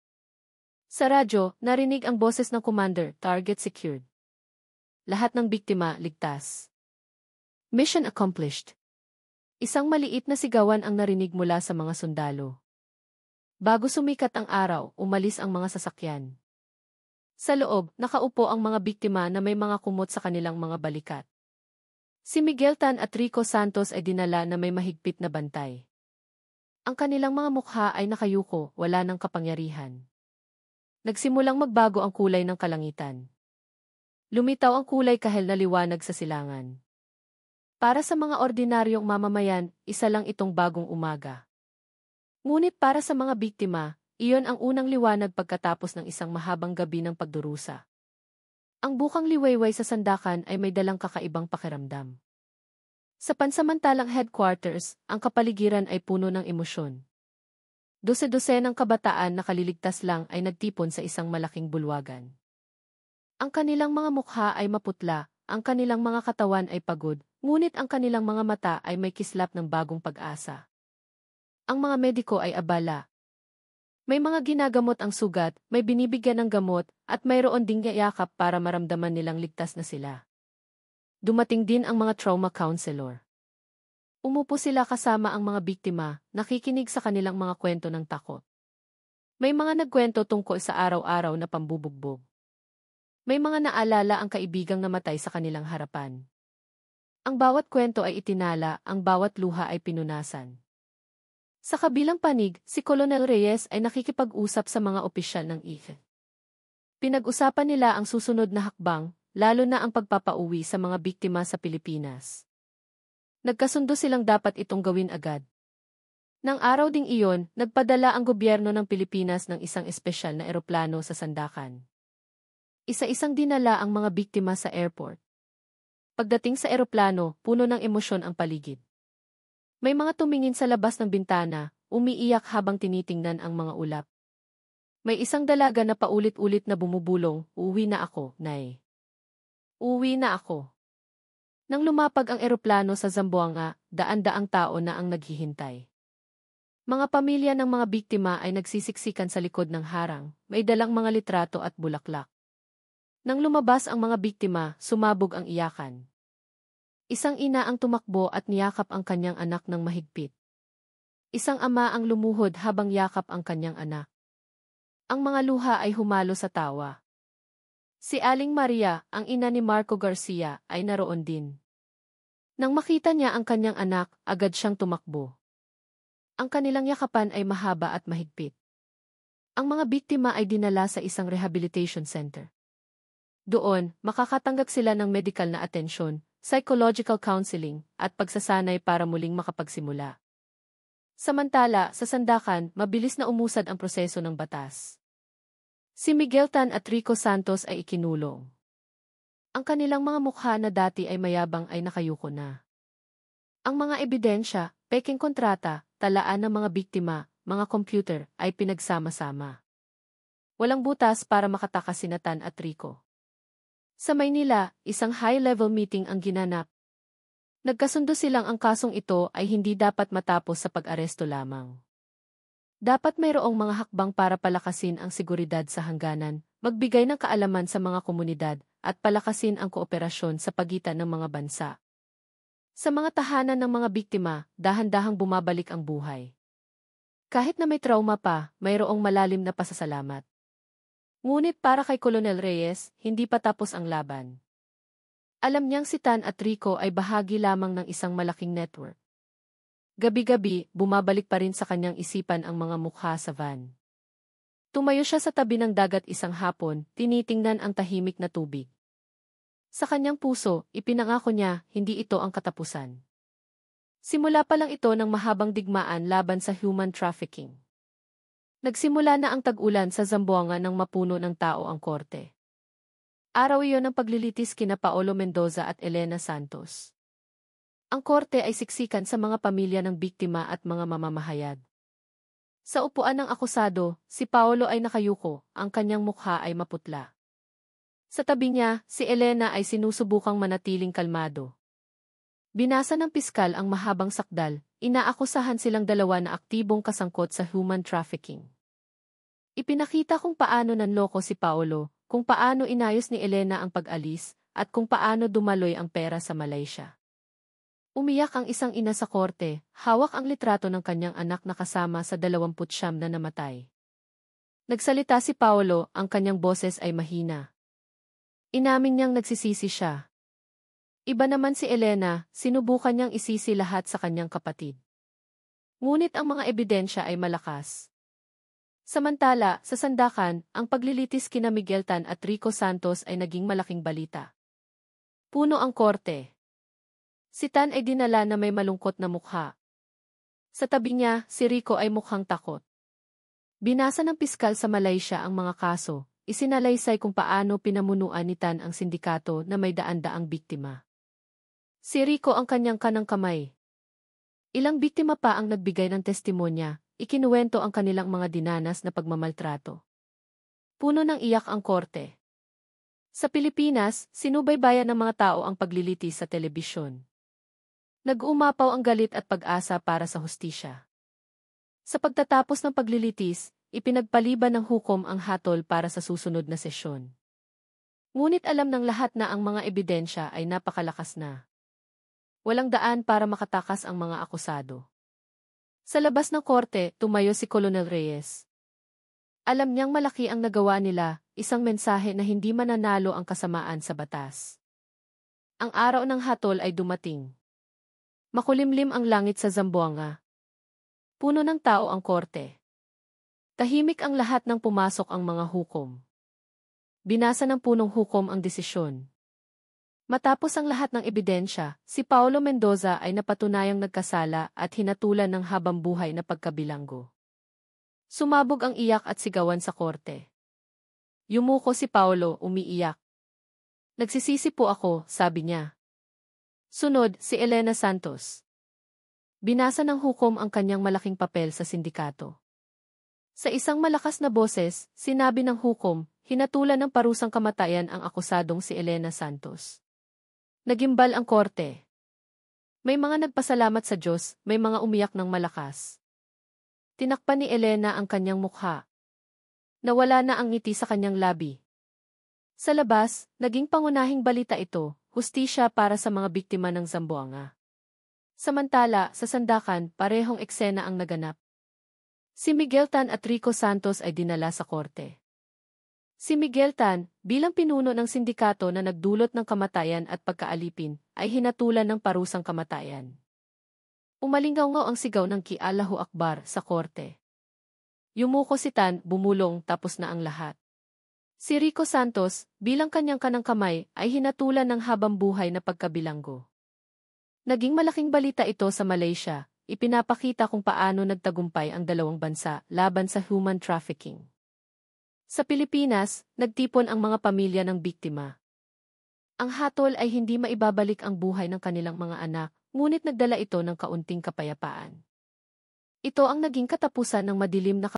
Sa radyo, narinig ang boses ng commander, target secured. Lahat ng biktima ligtas. Mission accomplished. Isang maliit na sigawan ang narinig mula sa mga sundalo. Bago sumikat ang araw, umalis ang mga sasakyan. Sa loob, nakaupo ang mga biktima na may mga kumot sa kanilang mga balikat. Si Miguel Tan at Rico Santos ay dinala na may mahigpit na bantay. Ang kanilang mga mukha ay nakayuko, wala ng kapangyarihan. Nagsimulang magbago ang kulay ng kalangitan. Lumitaw ang kulay kahel na liwanag sa silangan. Para sa mga ordinaryong mamamayan, isa lang itong bagong umaga. Ngunit para sa mga biktima, iyon ang unang liwanag pagkatapos ng isang mahabang gabi ng pagdurusa. Ang bukang liwayway sa sandakan ay may dalang kakaibang pakiramdam. Sa pansamantalang headquarters, ang kapaligiran ay puno ng emosyon. Dose-dosenang kabataan na kaliligtas lang ay nagtipon sa isang malaking bulwagan. Ang kanilang mga mukha ay maputla, ang kanilang mga katawan ay pagod, ngunit ang kanilang mga mata ay may kislap ng bagong pag-asa. Ang mga mediko ay abala. May mga ginagamot ang sugat, may binibigyan ng gamot, at mayroon ding yakap para maramdaman nilang ligtas na sila. Dumating din ang mga trauma counselor. Umupo sila kasama ang mga biktima, nakikinig sa kanilang mga kwento ng takot. May mga nagkwento tungkol sa araw-araw na pambubugbog. May mga naalala ang kaibigang namatay sa kanilang harapan. Ang bawat kwento ay itinala, ang bawat luha ay pinunasan. Sa kabilang panig, si Colonel Reyes ay nakikipag-usap sa mga opisyal ng IFE. Pinag-usapan nila ang susunod na hakbang, lalo na ang pagpapauwi sa mga biktima sa Pilipinas. Nagkasundo silang dapat itong gawin agad. Nang araw ding iyon, nagpadala ang gobyerno ng Pilipinas ng isang espesyal na eroplano sa Sandakan. Isa-isang dinala ang mga biktima sa airport. Pagdating sa eroplano, puno ng emosyon ang paligid. May mga tumingin sa labas ng bintana, umiiyak habang tinitingnan ang mga ulap. May isang dalaga na paulit-ulit na bumubulong, "Uuwi na ako, Nay. Uuwi na ako." Nang lumapag ang eroplano sa Zamboanga, daan-daang tao na ang naghihintay. Mga pamilya ng mga biktima ay nagsisiksikan sa likod ng harang, may dalang mga litrato at bulaklak. Nang lumabas ang mga biktima, sumabog ang iyakan. Isang ina ang tumakbo at niyakap ang kanyang anak ng mahigpit. Isang ama ang lumuhod habang yakap ang kanyang anak. Ang mga luha ay humalo sa tawa. Si Aling Maria, ang ina ni Marco Garcia, ay naroon din. Nang makita niya ang kanyang anak, agad siyang tumakbo. Ang kanilang yakapan ay mahaba at mahigpit. Ang mga biktima ay dinala sa isang rehabilitation center. Doon, makakatanggap sila ng medical na atensyon, psychological counseling, at pagsasanay para muling makapagsimula. Samantala, sa Sandakan, mabilis na umusad ang proseso ng batas. Si Miguel Tan at Rico Santos ay ikinulong. Ang kanilang mga mukha na dati ay mayabang ay nakayuko na. Ang mga ebidensya, peking kontrata, talaan ng mga biktima, mga computer, ay pinagsama-sama. Walang butas para makatakas sina Tan at Rico. Sa Maynila, isang high-level meeting ang ginanap. Nagkasundo silang ang kasong ito ay hindi dapat matapos sa pag-aresto lamang. Dapat mayroong mga hakbang para palakasin ang seguridad sa hangganan, magbigay ng kaalaman sa mga komunidad, at palakasin ang kooperasyon sa pagitan ng mga bansa. Sa mga tahanan ng mga biktima, dahan-dahang bumabalik ang buhay. Kahit na may trauma pa, mayroong malalim na pasasalamat. Ngunit para kay Colonel Reyes, hindi pa tapos ang laban. Alam niyang si Tan at Rico ay bahagi lamang ng isang malaking network. Gabi-gabi, bumabalik pa rin sa kanyang isipan ang mga mukha sa van. Tumayo siya sa tabi ng dagat isang hapon, tinitingnan ang tahimik na tubig. Sa kanyang puso, ipinangako niya, hindi ito ang katapusan. Simula pa lang ito ng mahabang digmaan laban sa human trafficking. Nagsimula na ang tag-ulan sa Zamboanga nang mapuno ng tao ang korte. Araw iyon ng paglilitis kina Paolo Mendoza at Elena Santos. Ang korte ay siksikan sa mga pamilya ng biktima at mga mamamahayag. Sa upuan ng akusado, si Paolo ay nakayuko, ang kanyang mukha ay maputla. Sa tabi niya, si Elena ay sinusubukang manatiling kalmado. Binasa ng piskal ang mahabang sakdal, inaakusahan silang dalawa na aktibong kasangkot sa human trafficking. Ipinakita kung paano nanloko si Paolo, kung paano inayos ni Elena ang pag-alis, at kung paano dumaloy ang pera sa Malaysia. Umiyak ang isang ina sa korte, hawak ang litrato ng kanyang anak na kasama sa 29 na namatay. Nagsalita si Paolo, ang kanyang boses ay mahina. Inamin niyang nagsisisi siya. Iba naman si Elena, sinubukan niyang isisi lahat sa kanyang kapatid. Ngunit ang mga ebidensya ay malakas. Samantala, sa sandakan, ang paglilitis kina Miguel Tan at Rico Santos ay naging malaking balita. Puno ang korte. Si Tan ay dinala na may malungkot na mukha. Sa tabi niya, si Rico ay mukhang takot. Binasa ng piskal sa Malaysia ang mga kaso, isinalaysay kung paano pinamunuan ni Tan ang sindikato na may daan-daang biktima. Si Rico ang kanyang kanang kamay. Ilang biktima pa ang nagbigay ng testimonya, ikinuwento ang kanilang mga dinanas na pagmamaltrato. Puno ng iyak ang korte. Sa Pilipinas, sinubaybayan ng mga tao ang paglilitis sa telebisyon. Nag-umapaw ang galit at pag-asa para sa hustisya. Sa pagtatapos ng paglilitis, ipinagpaliban ng hukom ang hatol para sa susunod na sesyon. Ngunit alam ng lahat na ang mga ebidensya ay napakalakas na. Walang daan para makatakas ang mga akusado. Sa labas ng korte, tumayo si Colonel Reyes. Alam niyang malaki ang nagawa nila, isang mensahe na hindi mananalo ang kasamaan sa batas. Ang araw ng hatol ay dumating. Makulimlim ang langit sa Zamboanga. Puno ng tao ang korte. Tahimik ang lahat nang pumasok ang mga hukom. Binasa ng punong hukom ang desisyon. Matapos ang lahat ng ebidensya, si Paolo Mendoza ay napatunayang nagkasala at hinatulan ng habambuhay na pagkabilanggo. Sumabog ang iyak at sigawan sa korte. Yumuko si Paolo, umiiyak. Nagsisisi po ako, sabi niya. Sunod, si Elena Santos. Binasa ng hukom ang kanyang malaking papel sa sindikato. Sa isang malakas na boses, sinabi ng hukom, hinatulan ng parusang kamatayan ang akusadong si Elena Santos. Nagimbal ang korte. May mga nagpasalamat sa Diyos, may mga umiyak ng malakas. Tinakpan ni Elena ang kanyang mukha. Nawala na ang ngiti sa kanyang labi. Sa labas, naging pangunahing balita ito, hustisya para sa mga biktima ng Zamboanga. Samantala, sa sandakan, parehong eksena ang naganap. Si Miguel Tan at Rico Santos ay dinala sa korte. Si Miguel Tan, bilang pinuno ng sindikato na nagdulot ng kamatayan at pagkaalipin, ay hinatulan ng parusang kamatayan. Umalingaw-ngaw ang sigaw ng Ki Allahu Akbar sa korte. Yumuko si Tan, bumulong, tapos na ang lahat. Si Rico Santos, bilang kanyang kanang kamay, ay hinatulan ng habambuhay na pagkabilanggo. Naging malaking balita ito sa Malaysia, ipinapakita kung paano nagtagumpay ang dalawang bansa laban sa human trafficking. Sa Pilipinas, nagtipon ang mga pamilya ng biktima. Ang hatol ay hindi maibabalik ang buhay ng kanilang mga anak, ngunit nagdala ito ng kaunting kapayapaan. Ito ang naging katapusan ng madilim na